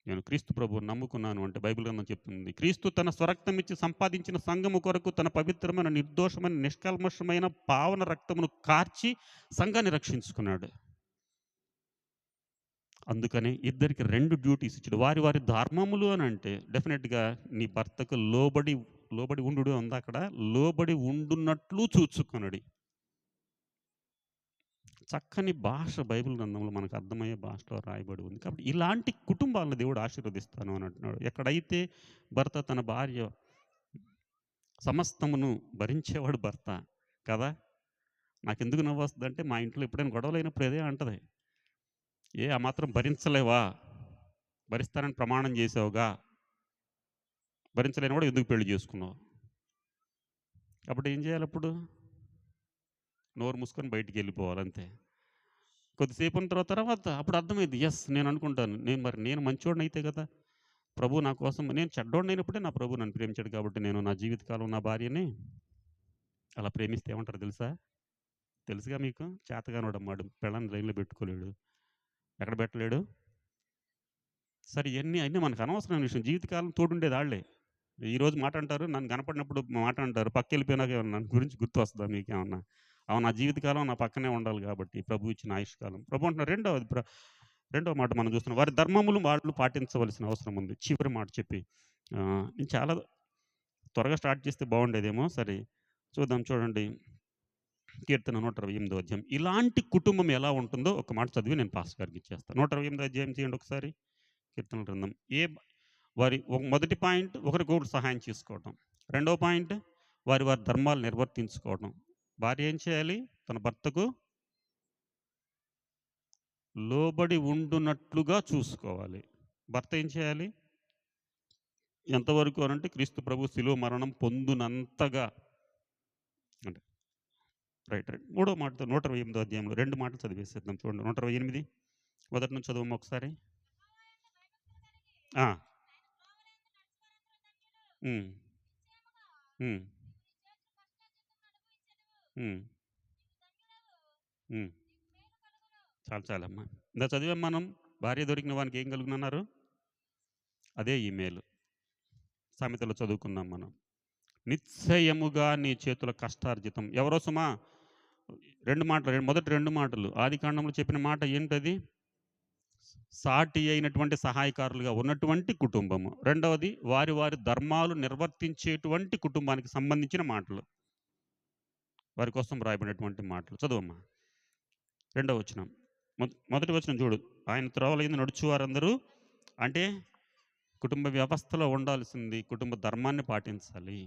నేను క్రీస్తు ప్రభువుని నమ్ముకున్నాను అంటే బైబిల్ గ్రంథం చెప్తుంది. క్రీస్తు తన స్వరక్తం ఇచ్చి సంపాదించిన సంఘము కొరకు తన పవిత్రమైన, నిర్దోషమైన, నిష్కల్మషమైన పావన రక్తమును కార్చి సంఘాన్ని రక్షించుకున్నాడు. అందుకని ఇద్దరికి 2 డ్యూటీస్ ఇచ్చాడు. వారి వారి ధర్మములు అనంటే డెఫినిట్‌గా నీ భర్తకు లోబడి ఉండుడు ఉందా అక్కడ? లోబడి ఉండునట్లు చూచుకొనుడి. చక్కని భాష బైబిల్ గ్రంథంలో మనకు అర్థమయ్యే భాషలో రాయబడి ఉంది. కాబట్టి ఇలాంటి కుటుంబాలను దేవుడు ఆశీర్వదిస్తాను అని అంటున్నాడు. ఎక్కడైతే భర్త తన భార్య సమస్తమును భరించేవాడు భర్త కదా! నాకెందుకు నవ్వొస్తదంటే మా ఇంట్లో ఎప్పుడైనా గొడవలైనప్పుడు ఇదే అంటది. ఆ మాత్రం భరించలేవా? భరిస్తానని ప్రమాణం చేసావుగా! భరించలేనివాడు ఎందుకు పెళ్లి చేసుకున్నావు? కాబట్టి ఏం చేయాలప్పుడు? నోరు మూసుకొని బయటికెళ్ళిపోవాలి అంతే. కొద్దిసేపు ఉన్న తర్వాత అప్పుడు అర్థమైద్ది. యెస్, నేను అనుకుంటాను. నేను మంచోడినైతే కదా! ప్రభువు నా కోసం నేను చెడ్డోడినైనప్పుడే నా ప్రభువు నన్ను ప్రేమించాడు కాబట్టి నేను నా జీవితకాలం నా భార్యని అలా ప్రేమిస్తే ఏమంటారో తెలుసా? తెలుసుగా మీకు? చేతగానోడమ్మాడు పెళ్ళాన్ని లైన్‌లో పెట్టుకోలేడు. ఎక్కడ పెట్టలేడు? సరే అన్నీ మనకు అనవసరమైన విషయం. జీవితకాలం తోడుండేది ఆళ్ళే. ఈరోజు మాట అంటారు. నన్ను కనపడినప్పుడు మాట అంటారు. పక్కెళ్ళిపోయినాక ఏమన్నా నన్ను గురించి గుర్తొస్తదా మీకేమన్నా? అవును, నా జీవితకాలం నా పక్కనే ఉండాలి కాబట్టి ప్రభు ఇచ్చిన ఆయుష్కాలం. ప్రభు అంటున్నారు రెండవ మాట మనం చూస్తున్నాం. వారి ధర్మములు వాళ్ళు పాటించవలసిన అవసరం ఉంది. చివరి మాట చెప్పి నేను చాలా త్వరగా స్టార్ట్ చేస్తే బాగుండేదేమో. సరే చూద్దాం, చూడండి. కీర్తన 128 అధ్యాయం. ఇలాంటి కుటుంబం ఎలా ఉంటుందో ఒక మాట చదివి నేను పాస్టర్ గారికి ఇచ్చేస్తాను. 128 అధ్యాయం తీయండి ఒకసారి. కీర్తనల గ్రంథం. మొదటి పాయింట్ ఒకరికొకరు సహాయం చేసుకోవటం. రెండవ పాయింట్ వారి వారి ధర్మాలు నిర్వర్తించుకోవడం. భార్య ఏం చేయాలి? తన భర్తకు లోబడి ఉండునట్లుగా చూసుకోవాలి. భర్త ఏం చేయాలి? ఎంతవరకు అనంటే క్రీస్తు ప్రభు శిలువ మరణం పొందునంతగా అంటే రైట్. మూడో మాటతో 128 అధ్యాయంలో 2 మాటలు చదివేసేద్దాం. చూడండి 128 మొదటి నుంచి చదవమ్మా ఒకసారి. ఆ! హ్మ్. హ్మ్. హ్మ్. హ్మ్. చాలమ్మా. ఇందాక చదివాం మనం. భార్య దొరికిన వానికి ఏం కలుగునన్నారు? అదే ఈ మేలు. సామెతలో చదువుకున్నాం మనం. నిశ్చయముగా నీ చేతుల కష్టార్జితం. ఎవరో సుమా 2 మాటలు, మొదటి 2 మాటలు ఆదికాండంలో చెప్పిన మాట ఏంటది? సాటి అయినటువంటి సహాయకారులుగా ఉన్నటువంటి కుటుంబము. రెండవది వారి వారి ధర్మాలు నిర్వర్తించేటువంటి కుటుంబానికి సంబంధించిన మాటలు. వారి కోసం రాయబడినటువంటి మాటలు. చదువమ్మా. రెండవ వచనం. మొదటి వచనం చూడు. ఆయన త్రోవల యందు నడుచువారందరూ అంటే కుటుంబ వ్యవస్థలో ఉండాల్సింది కుటుంబ ధర్మాన్ని పాటించాలి.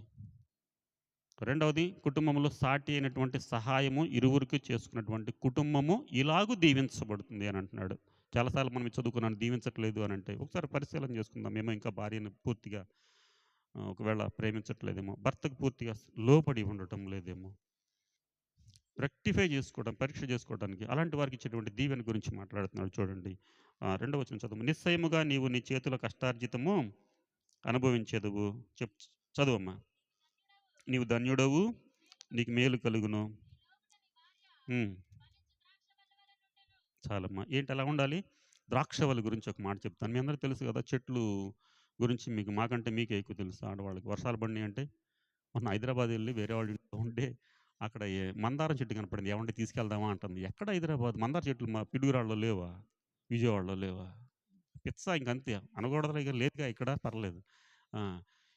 రెండవది కుటుంబంలో సాటి అయినటువంటి సహాయము ఇరువురికి చేసుకున్నటువంటి కుటుంబము ఇలాగూ దీవించబడుతుంది అని అంటున్నాడు. చాలాసార్లు మనం చదువుకున్నాను దీవించట్లేదు అని అంటే ఒకసారి పరిశీలన చేసుకుందాం. మేము ఇంకా భార్యను పూర్తిగా ఒకవేళ ప్రేమించట్లేదేమో, భర్తకు పూర్తిగా లోబడి ఉండటం లేదేమో, రెక్టిఫై చేసుకోవడం, పరీక్ష చేసుకోవడానికి అలాంటి వారికి ఇచ్చేటువంటి దీవెన గురించి మాట్లాడుతున్నాడు. చూడండి రెండవ వచనం చదువు. నిశ్చయముగా నీవు నీ చేతుల కష్టార్జితము అనుభవించేదువు. చదువమ్మా. నీవు ధన్యుడవు, నీకు మేలు కలుగును. చాలమ్మా. ఏంటి అలా ఉండాలి? ద్రాక్షవల్లి గురించి ఒక మాట చెప్తాను. మీ అందరికీ తెలుసు కదా! చెట్లు గురించి మాకంటే మీకే ఎక్కువ తెలుసు ఆడవాళ్ళకి. వర్షాలు పడినాయంటే మొన్న హైదరాబాద్ ఎళ్లి వేరే వాళ్ళ ఇంట్లో ఉంటే అక్కడ మందారం చెట్టు కనపడింది. ఏవండీ తీసుకెళ్దామా అంటుంది. ఎక్కడ హైదరాబాద్? మందార చెట్లు మా పిడుగురాళ్ళలో లేవా? విజయవాడలో లేవా? పిచ్చ ఇంకంతే. అనకూడదులే లేదుగా ఇక్కడ పర్లేదు. ఆ!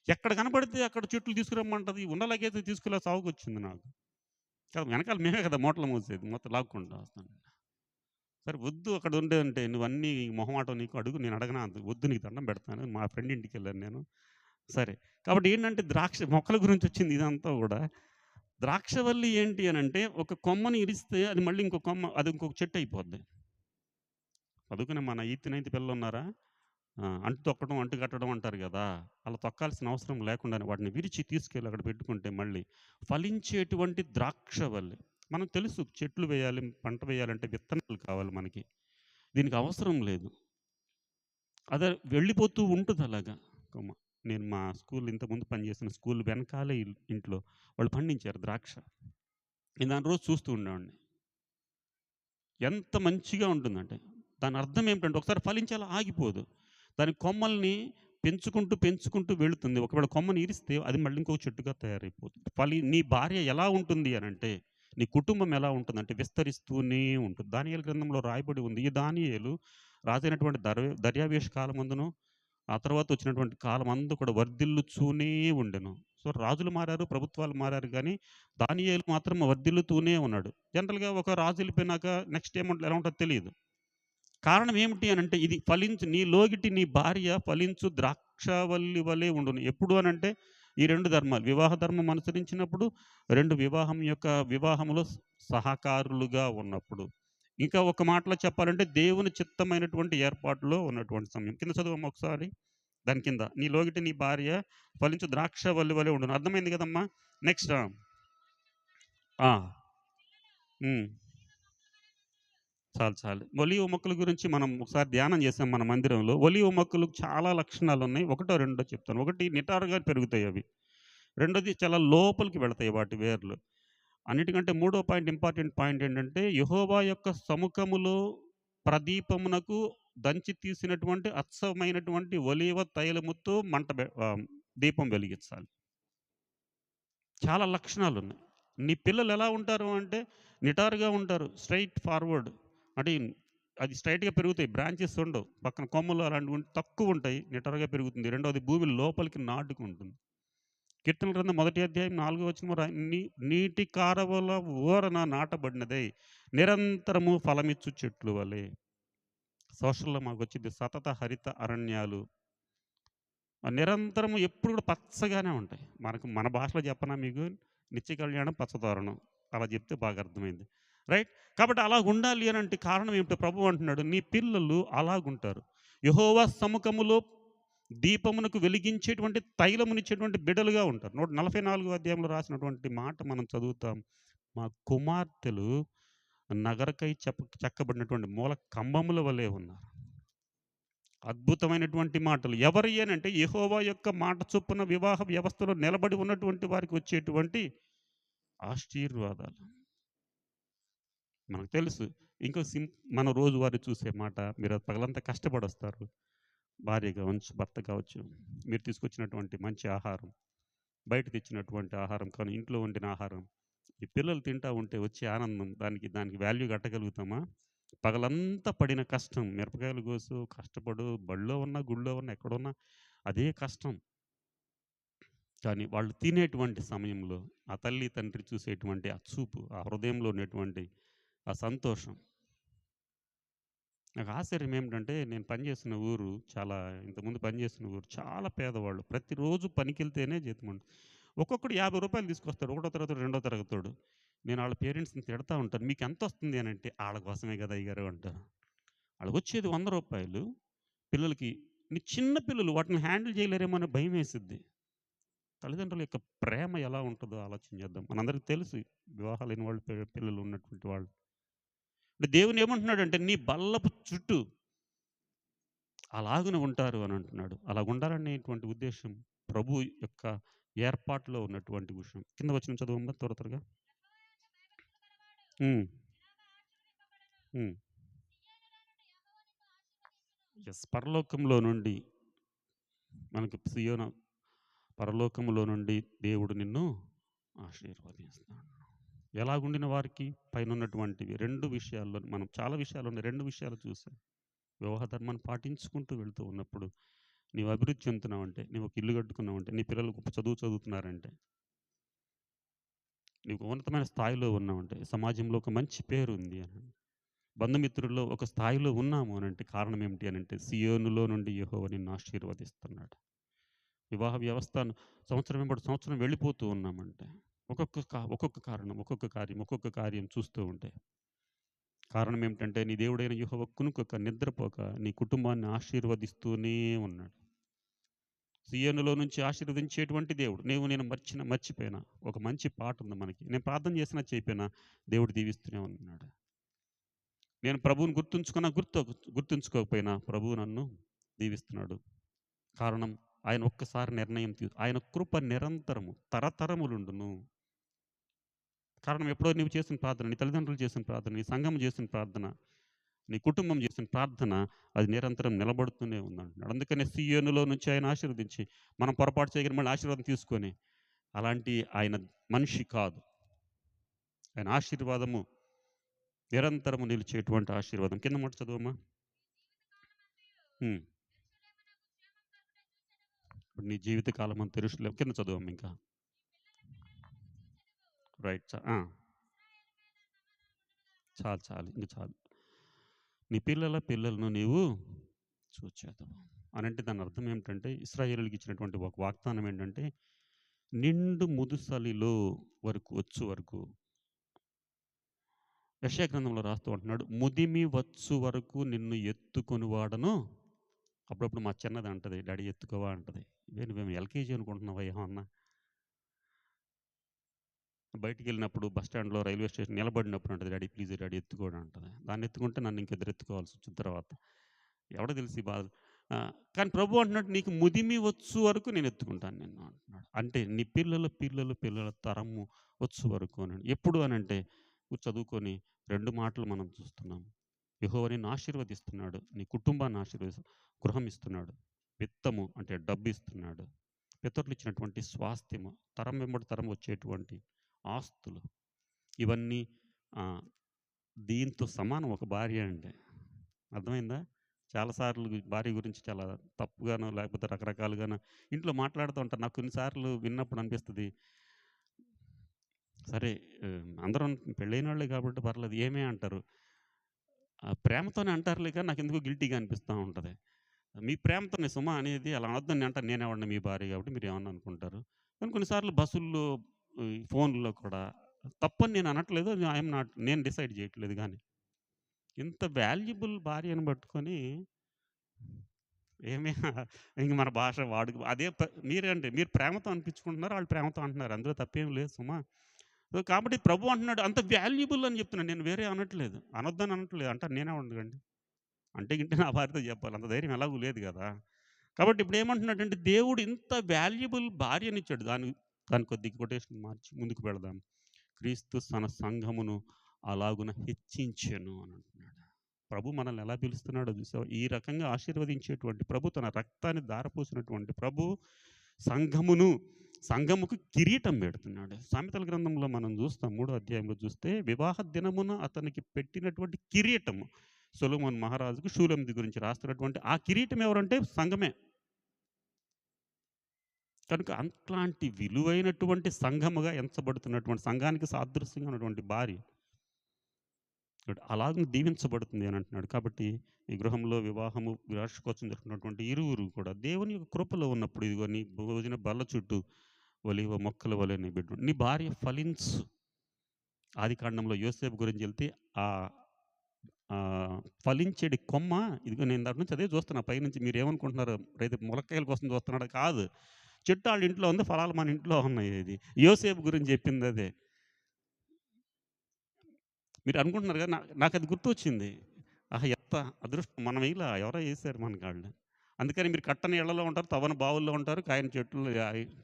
ఎక్కడ కనపడితే అక్కడ చెట్లు తీసుకురమ్మంటది. ఉన్న లగేజ్ తీసుకెళ్ళి సావుకొచ్చింది నాకు. వెనకాల మేమే కదా మూటలు మోసేది. మొత్తం లాక్కుంటా వస్తాను. సరే వద్దు అక్కడ ఉండే నువ్వన్నీ మొహమాటం నీకు అడుగు, నేను అడగనా అంది. వద్దు నీకు దండం పెడతాను. మా ఫ్రెండ్ ఇంటికెళ్ళాను నేను. సరే. కాబట్టి ఏంటంటే ద్రాక్ష మొక్కల గురించి వచ్చింది ఇదంతా గూడా. ద్రాక్షవల్లి ఏంటి అనంటే ఒక కొమ్మని ఇరిస్తే అది మళ్ళీ ఇంకో కొమ్మ అది ఇంకొక చెట్టు అయిపోద్ది. చదువుకునే మన 8th, 9th పిల్లలున్నారా? అంటు తొక్కడం, అంటు కట్టడం అంటారు గదా! అలా తొక్కాల్సిన అవసరం లేకుండానే వాటిని విరిచి తీసుకెళ్ళి అక్కడ పెట్టుకుంటే మళ్ళీ ఫలించేటువంటి ద్రాక్షవల్లి. మనకు తెలుసు చెట్లు వేయాలి, పంట వేయాలంటే విత్తనాలు కావాలి మనకి. దీనికి అవసరం లేదు. అదే వెళ్ళిపోతూ ఉంటది అలాగా కొమ్మ. నేను మా స్కూల్ ఇంతకుముందు పనిచేసిన స్కూల్ వెనకాలే ఇంట్లో వాళ్ళు పండించారు ద్రాక్ష. నేను దాన్ని రోజు చూస్తూ ఉండేవాడిని. ఎంత మంచిగా ఉంటుందంటే దాని అర్థం ఏమిటంటే ఒకసారి ఫలించేలా ఆగిపోదు. దాని కొమ్మల్ని పెంచుకుంటూ వెళుతుంది. ఒకవేళ కొమ్మని ఇరిస్తే అది మళ్ళీ ఇంకో చెట్టుగా తయారైపోతుంది. నీ భార్య ఎలా ఉంటుంది అనంటే, నీ కుటుంబం ఎలా ఉంటుందంటే విస్తరిస్తూనే ఉంటుంది. దానియేలు గ్రంథంలో రాయబడి ఉంది. ఈ దానియేలు రాజైనటువంటి దర్యావేషు కాలమందును, ఆ తర్వాత వచ్చినటువంటి కాలమందు కూడా వర్ధిల్లుచూనే ఉండెను. సో, రాజులు మారారు, ప్రభుత్వాలు మారారు గానీ, దానియేలు మాత్రం వర్ధిల్లుతూనే ఉన్నాడు. జనరల్‌గా ఒక రాజు ఎళ్ళిపోయినాక నెక్స్ట్ ఎలా ఉంటదో తెలీదు. కారణం ఏమిటి అనంటే, ఇది ఫలించు నీ లోగిటి నీ భార్య ఫలించు ద్రాక్షావల్లి వలె ఉండును. ఎప్పుడు అనంటే, ఈ 2 ధర్మాలు. వివాహ ధర్మం అనుసరించినప్పుడు, 2 వివాహములో సహకారులుగా ఉన్నప్పుడు. ఇంకా ఒక మాటలో చెప్పాలంటే, దేవుని చిత్తమైనటువంటి ఏర్పాటులో ఉన్నటువంటి సమయం. కింద చదువమ్మా ఒకసారి. దాని కింద. నీ లోగిటి నీ భార్య ఫలించు ద్రాక్షావల్లి వలె ఉండును. అర్థమైంది కదమ్మా! నెక్స్ట్ ఆ! హ్మ్. చాలు. చాలు. ఒలీవ మొక్కల గురించి మనం ఒకసారి ధ్యానం చేసాం మన మందిరంలో. ఒలీవ మొక్కలకు చాలా లక్షణాలున్నాయి. ఒకటో, రెండో చెప్తాను. ఒకటి నిటారుగా పెరుగుతాయి అవి. రెండోది చాలా లోపలికి వెళతాయి వాటి వేర్లు. అన్నిటికంటే మూడో పాయింట్ ఇంపార్టెంట్ పాయింట్ ఏంటంటే, యెహోవా యొక్క సముఖములో ప్రదీపమునకు దంచి తీసినటువంటి అచ్చమైనటువంటి ఒలీవ తైలముతో దీపం వెలిగించాలి. చాలా లక్షణాలున్నాయి. నీ పిల్లలు ఎలా ఉంటారు అంటే, నిటారుగా ఉంటారు. Straight forward. అంటే అది స్ట్రెయిట్‌గా పెరుగుతాయి. బ్రాంచెస్ ఉండవు. పక్కన కొమ్మలు అలాంటివి తక్కువుంటాయి. నిటారుగా పెరుగుతుంది. రెండోది భూమి లోపలికి నాటుకుంటుంది. కీర్తనల గ్రంథం మొదటి అధ్యాయం 4 వచనం నీటి కారవల ఓరన నాటబడినదై నిరంతరము ఫలమిచ్చు చెట్లు వలె. సోషల్‌లో మాకొచ్చిద్ది సతత హరిత అరణ్యాలు. నిరంతరము ఎప్పుడు కూడా పచ్చగానే ఉంటాయి. మన భాషలో చెప్పనా మీకు? నిత్య కళ్యాణం పచ్చతోరణం. అలా చెప్తే బాగా అర్థమైంది. రైట్? కాబట్టి అలాగుండాలి అనంటే కారణం ఏమిటో ప్రభువు అంటున్నాడు. నీ పిల్లలు అలాగుంటారు. యెహోవా సముఖములో దీపమునకు వెలిగించేటువంటి తైలమునిచ్చేటువంటి బిడ్డలుగా ఉంటారు. 144 అధ్యాయంలో రాసినటువంటి మాట మనం చదువుతాం. మా కుమార్తెలు నగరకై చెక్కబడినటువంటి మూల కంబముల వలె ఉన్నారు. అద్భుతమైనటువంటి మాటలు. ఎవరి అనంటే యెహోవా యొక్క మాట చొప్పున వివాహ వ్యవస్థలో నిలబడి ఉన్నటువంటి వారికి వచ్చేటువంటి ఆశీర్వాదాలు. మనకు తెలుసు. ఇంకో మనం రోజువారీ చూసే మాట మీరు పగలంతా కష్టపడొస్తారు. భార్య కావచ్చు, భర్త కావచ్చు. మీరు తీసుకొచ్చినటువంటి మంచి ఆహారం, బయట తెచ్చినటువంటి ఆహారం కానీ, ఇంట్లో వండిన ఆహారం. ఈ పిల్లలు తింటా ఉంటే వచ్చే ఆనందం దానికి వాల్యూ కట్టగలుగుతామా? పగలంతా పడిన కష్టం. మిరపకాయలు కోసు, కష్టపడు బడిలో ఉన్నా, గుడిలో ఉన్నా, ఎక్కడున్నా అదే కష్టం. కానీ వాళ్ళు తినేటువంటి సమయంలో ఆ తల్లి, తండ్రి చూసేటువంటి ఆ చూపు, ఆ హృదయంలో ఉన్నటువంటి ఆ సంతోషం. నాకు ఆశ్చర్యం ఏమిటంటే నేను పనిచేసిన ఊరు ఇంతకుముందు పనిచేసిన ఊరు చాలా పేదవాళ్ళు. ప్రతిరోజు పనికెళ్తేనే జీతం ఒక్కొక్కడు రూ. 50 తీసుకొస్తాడు. ఒకటో తరగతోడు, రెండో తరగతోడు. నేను ఆళ్ళ పేరెంట్స్‌ని తిడతా ఉంటాను. "మీకెంతొస్తుంది" అనంటే, "ఆళ్ళ కోసమే కదా అయ్యగారు" అంటారు. ఆళ్ళకొచ్చేది రూ. 100 పిల్లలకి. చిన్న పిల్లలు వాటిని హ్యాండిల్ చేయలేరేమో అనే భయమేసిద్ది. తల్లిదండ్రుల యొక్క ప్రేమ ఎలా ఉంటదో ఆలోచన చేద్దాం. మనందరికి తెలుసు వివాహాలైన వాళ్ళు పిల్లలు ఉన్నటువంటి వాళ్ళు. అంటే దేవుడు ఏమంటున్నాడంటే, "నీ బల్లపు చుట్టూ అలాగున ఉంటారు" అని అంటున్నాడు. అలాగుండాలనేటువంటి ఉద్దేశ్యం ప్రభు యొక్క ఏర్పాటులో ఉన్నటువంటి విషయం. కింద వచనం చదవమ్మా త్వరగా. హ్మ్. హ్మ్. యెస్. పరలోకంలో నుండి మనకు సియోను పరలోకములో నుండి దేవుడు నిన్ను ఆశీర్వదిస్తాడు. ఎలాగుండిన వారికి పైనున్నటువంటివి 2 విషయాల్లో మనం చాలా విషయాలున్నాయి. 2 విషయాలు చూసాం. వివాహ ధర్మాన్ని పాటించుకుంటూ వెళ్తూ ఉన్నప్పుడు నీవు అభివృద్ధి చెందుతున్నావంటే, నీవు ఒక ఇల్లు కట్టుకున్నావంటే, నీ పిల్లలు గొప్ప చదువు చదువుతున్నారంటే, నీవు ఉన్నతమైన స్థాయిలో ఉన్నావంటే, సమాజంలో ఒక మంచి పేరుంది అని. బంధుమిత్రుల్లో ఒక స్థాయిలో ఉన్నాము అనంటే కారణం ఏమిటి అనంటే, సియోనులో నుండి యెహోవా నిన్ను ఆశీర్వదిస్తున్నాడు. వివాహ వ్యవస్థ సంవత్సరం వెంబడి సంవత్సరం వెళ్ళిపోతూ ఉన్నామంటే, ఒక్కొక్క కారణం, ఒక్కొక్క కార్యం చూస్తూ ఉంటే. కారణం ఏమిటంటే, నీ దేవుడైన యెహోవా కునుకక, నిద్రపోక నీ కుటుంబాన్ని ఆశీర్వదిస్తూనే ఉన్నాడు. సీయోనులో నుంచి ఆశీర్వదించేటువంటి దేవుడు. నేను మర్చిపోయినా ఒక మంచి పాటుంది మనకి. నేను ప్రార్థన చేసినా చేయకపోయినా దేవుడు దీవిస్తూనే ఉన్నాడు. నేను ప్రభువుని గుర్తుంచుకోకపోయినా ప్రభువు నన్ను దీవిస్తున్నాడు. కారణం ఆయన ఒక్కసారి ఆయన కృప నిరంతరము తరతరములుండును. కారణం ఎప్పుడో నీవు చేసిన ప్రార్థన, నీ తల్లిదండ్రులు చేసిన ప్రార్థన, నీ సంఘం చేసిన ప్రార్థన, నీ కుటుంబం చేసిన ప్రార్థన అది నిరంతరం నిలబడుతూనే ఉందంటున్నాడు. అందుకనే సీయోనులో నుంచి ఆయన ఆశీర్వదించి, మనం పొరపాటు చేయగానే మళ్ళీ ఆశీర్వాదం తీసుకొని, అలాంటి ఆయన మనిషి కాదు. ఆయన ఆశీర్వాదము నిరంతరము నిలిచేటువంటి ఆశీర్వాదం. కింద మాట చదువమ్మా. హ్మ్. ఇప్పుడు నీ జీవితకాలం అంతా యెరూషలేము కింద చదువమ్మా ఇంకా. రైట్. చాలు, చాలు. ఇంక చాలు. నీ పిల్లల పిల్లలను నీవు చూచేదవు. అనంటే దాని అర్థం ఏమిటంటే, ఇశ్రాయేలీయులకి ఇచ్చినటువంటి ఒక వాగ్దానం ఏంటంటే, నిండు ముదుసలిలో వరకు వచ్చు వరకు యెషయా గ్రంథంలో రాస్తూ ఉంటున్నాడు, ముదిమి వచ్చు వరకు నిన్ను ఎత్తుకొని వాడను. అప్పుడప్పుడు మా చిన్నది అంటది, డాడీ ఎత్తుకోవా అంటది. నువ్వేమి ఎల్‌కేజీ అనుకుంటున్నావా ఏమన్నా? బయటికెళ్ళినప్పుడు బస్ స్టాండ్‌లో, రైల్వే స్టేషన్ నిలబడినప్పుడు అంటది, డాడీ ప్లీజ్ డాడీ ఎత్తుకోండి అంటది. దాన్ని ఎత్తుకుంటే నన్ను ఇంకిద్దరు ఎత్తుకోవాల్సొచ్చిన తర్వాత. ఎవడో తెలుసు ఈ బాధ. కానీ ప్రభువు అంటున్నాడు, నీకు ముదిమి వచ్చు వరకు నేను ఎత్తుకుంటాను నిన్ను అంటున్నాడు. అంటే నీ పిల్లల తరము వచ్చు వరకు అనండి. ఎప్పుడు అనంటే చదువుకొని 2 మాటలు మనం చూస్తున్నాం. యెహోవా నిన్ను ఆశీర్వదిస్తున్నాడు. నీ కుటుంబాన్ని గృహం ఇస్తున్నాడు. విత్తము అంటే డబ్బిస్తున్నాడు. పితరులు ఇచ్చినటువంటి స్వాస్థ్యము, తరం వెంబడి తరం వచ్చేటువంటి ఆస్తులు, ఇవన్నీ ఆహ్, దీంతో సమానం ఒక భార్య అంటే. అర్థమైందా? చాలా సార్లు భార్య గురించి చాలా తప్పుగానో, లేకపోతే రకరకాలుగానో ఇంట్లో మాట్లాడుతూ ఉంటారు. నాకు కొన్ని సార్లు విన్నప్పుడు అనిపిస్తది. సరే, అందరం పెళ్ళైనోళ్ళే కాబట్టి పర్లేదు ఏమే అంటారు. ప్రేమతోనే అంటారులే కానీ నాకెందుకో గిల్టీగా అనిపిస్తా ఉంటది. మీ ప్రేమతోనే సుమా అనేది, అలా అనొద్దని అంటాను. నేనెవడిని మీ భార్య కాబట్టి మీరేమన్నా అనుకుంటారు. కానీ కొన్నిసార్లు బస్సుల్లో, ఈ ఫోన్‌లో కూడా తప్పని నేను అనట్లేదు. ఐయామ్ నాట్, నేను డిసైడ్ చేయట్లేదు గానీ. ఇంత వాల్యుబుల్ భార్యను పట్టుకొని ఏమి ఇంక మన భాష వాడుక అదే మీరేంటి మీరు ప్రేమతో అనిపించుకుంటున్నారు. వాళ్ళు ప్రేమతో అంటున్నారు. అందులో తప్పేం లేదు సుమా. సో, కాబట్టి ప్రభు అంటున్నాడు అంత వాల్యుబుల్ అని చెప్తున్నాను. నేను వేరే అనట్లేదు. అనొద్దని అనట్లేదు. అంటాను నేనేమనకండి. అంటే గింటే నా భార్యతో చెప్పాలి. అంత ధైర్యం ఎలాగూ లేదు గదా! కాబట్టి ఇప్పుడేమంటున్నాడంటే, దేవుడు ఇంత వాల్యుబుల్ భార్యనిచ్చాడు. దాన్ని కొద్దిగా కొటేషన్ మార్చి ముందుకు వెళదాం. క్రీస్తు తన సంఘమును అలాగున హెచ్చించెను అని అంటున్నాడు. ప్రభు మనల్ని ఎలా పిలుస్తున్నాడో చూసావా? ఈ రకంగా ఆశీర్వదించేటువంటి ప్రభు, తన రక్తాన్ని ధారపోసినటువంటి ప్రభు సంఘమును, సంఘముకు కిరీటం పెడుతున్నాడు. సామెతల గ్రంథంలో మనం చూస్తాం, 3వ అధ్యాయంలో చూస్తే వివాహ దినమున అతనికి పెట్టినటువంటి కిరీటము, సొలొమోను మహారాజుకు షూలెంది గురించి రాస్తున్నటువంటి ఆ కిరీటం ఎవరంటే సంఘమే. కనుక అట్లాంటి విలువైనటువంటి సంఘముగా ఎంచబడుతున్నటువంటి, సంఘానికి సాదృశ్యంగా ఉన్నటువంటి భార్య అలాగనే దీవించబడుతుంది అని అంటున్నాడు. కాబట్టి ఈ గృహంలో వివాహము, వార్షికోత్సవం జరుగుతున్నటువంటి ఇరువురు కూడా దేవుని యొక్క కృపలో ఉన్నప్పుడు, ఇదిగో నీ భోజన బల్ల చుట్టూ ఒలీవ మొక్కల వలె నీ బిడ్డ, నీ భార్య ఫలించు. ఆదికాండంలో యోసేపు గురించి వెళ్తే ఆహ్, ఫలించేడి కొమ్మ, ఇదిగో నేను దాని నుంచి అదే చూస్తున్నా పైనుంచి. మీరేమనుకుంటున్నారు, రైతు ములక్కాయల కోసం చూస్తున్నాడా? కాదు. చెట్టు ఆళ్ళ ఇంట్లో ఉంది, ఫలాలు మన ఇంట్లో ఉన్నాయి. ఇది యోసేపు గురించి చెప్పిందదే. మీరు అనుకుంటున్నారు కదా! నాకది గుర్తొచ్చింది. ఆహా! ఎంత అదృష్టం మనం ఇలా ఎవరో ఏసారు మనకాళ్ళు. అందుకని మీరు కట్టని ఇళ్లలో ఉంటారు, తవ్వని బావుల్లో ఉంటారు, కాయని చెట్లు,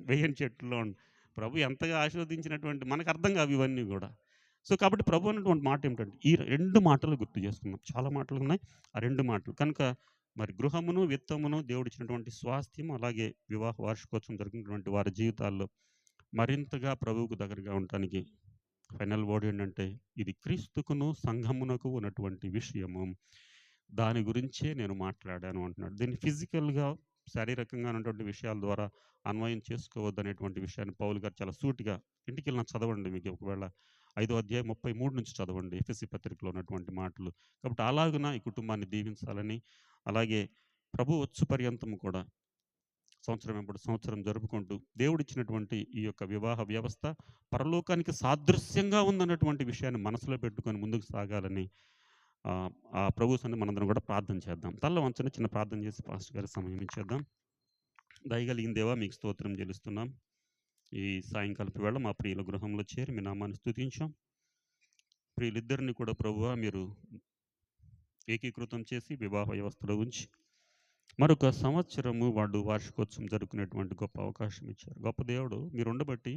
వేయని చెట్టుల్లో ప్రభు ఎంతగా ఆశీర్వదించినటువంటి మనకర్థం కావు ఇవన్నీ గూడా. సో, కాబట్టి ప్రభు అన్నటువంటి మాట ఏమిటంటే, ఈ 2 మాటలు గుర్తు చేసుకుందాం. చాలా మాటలున్నాయి. ఆ 2 మాటలు. కనుక మరి గృహమును, విత్తమును, దేవుడిచ్చినటువంటి స్వాస్థ్యం, అలాగే వివాహ వార్షికోత్సవం జరిగినటువంటి వారి జీవితాల్లో మరింతగా ప్రభువుకు దగ్గరగా ఉండటానికి ఫైనల్ వర్డ్ ఏంటంటే, ఇది క్రీస్తుకును, సంఘమునకు ఉన్నటువంటి విషయము. దాని గురించే నేను మాట్లాడాను అంటున్నాడు. దీన్ని ఫిజికల్‌గా, శారీరకంగా ఉన్నటువంటి విషయాల ద్వారా అన్వయం చేసుకోవద్దనేటువంటి విషయాన్ని పౌలు గారు చాలా సూటిగా, ఇంటికెళ్ళిన చదవండి. మీకు ఒకవేళ 5వ అధ్యాయం 33 నుంచి చదవండి. ఎఫెసీ పత్రికలో ఉన్నటువంటి మాటలు. కాబట్టి అలాగున ఈ కుటుంబాన్ని దీవించాలని, అలాగే ప్రభు వచ్చు పర్యంతము కూడా సంవత్సరం వెంబడి సంవత్సరం జరుపుకుంటూ దేవుడిచ్చినటువంటి ఈ యొక్క వివాహ వ్యవస్థ పరలోకానికి సాదృశ్యంగా ఉందన్నటువంటి విషయాన్ని మనసులో పెట్టుకొని ముందుకు సాగాలని, ఆ ప్రభు సన్నిధిలో మనందరం కూడా ప్రార్థన చేద్దాం. తల్ల వంచని చిన్న ప్రార్థన చేసి పాస్టర్ గారికి సమయం ఇచ్చేద్దాం. దయగలిగిన దేవా, మీకు స్తోత్రం చెల్లిస్తున్నాం. ఈ సాయంకాలపు వేళ మా ప్రియుల గృహంలో చేరి మీ నామాన్ని స్తుతించాం. ప్రియులిద్దరిని కూడా ప్రభువా మీరు ఏకీకృతం చేసి వివాహ వ్యవస్థలో ఉంచి మరొక సంవత్సరము వాళ్ళు వార్షికోత్సవం జరుపుకునేటువంటి గొప్ప అవకాశం ఇచ్చారు. గొప్ప దేవుడు మీరు ఉండబట్టి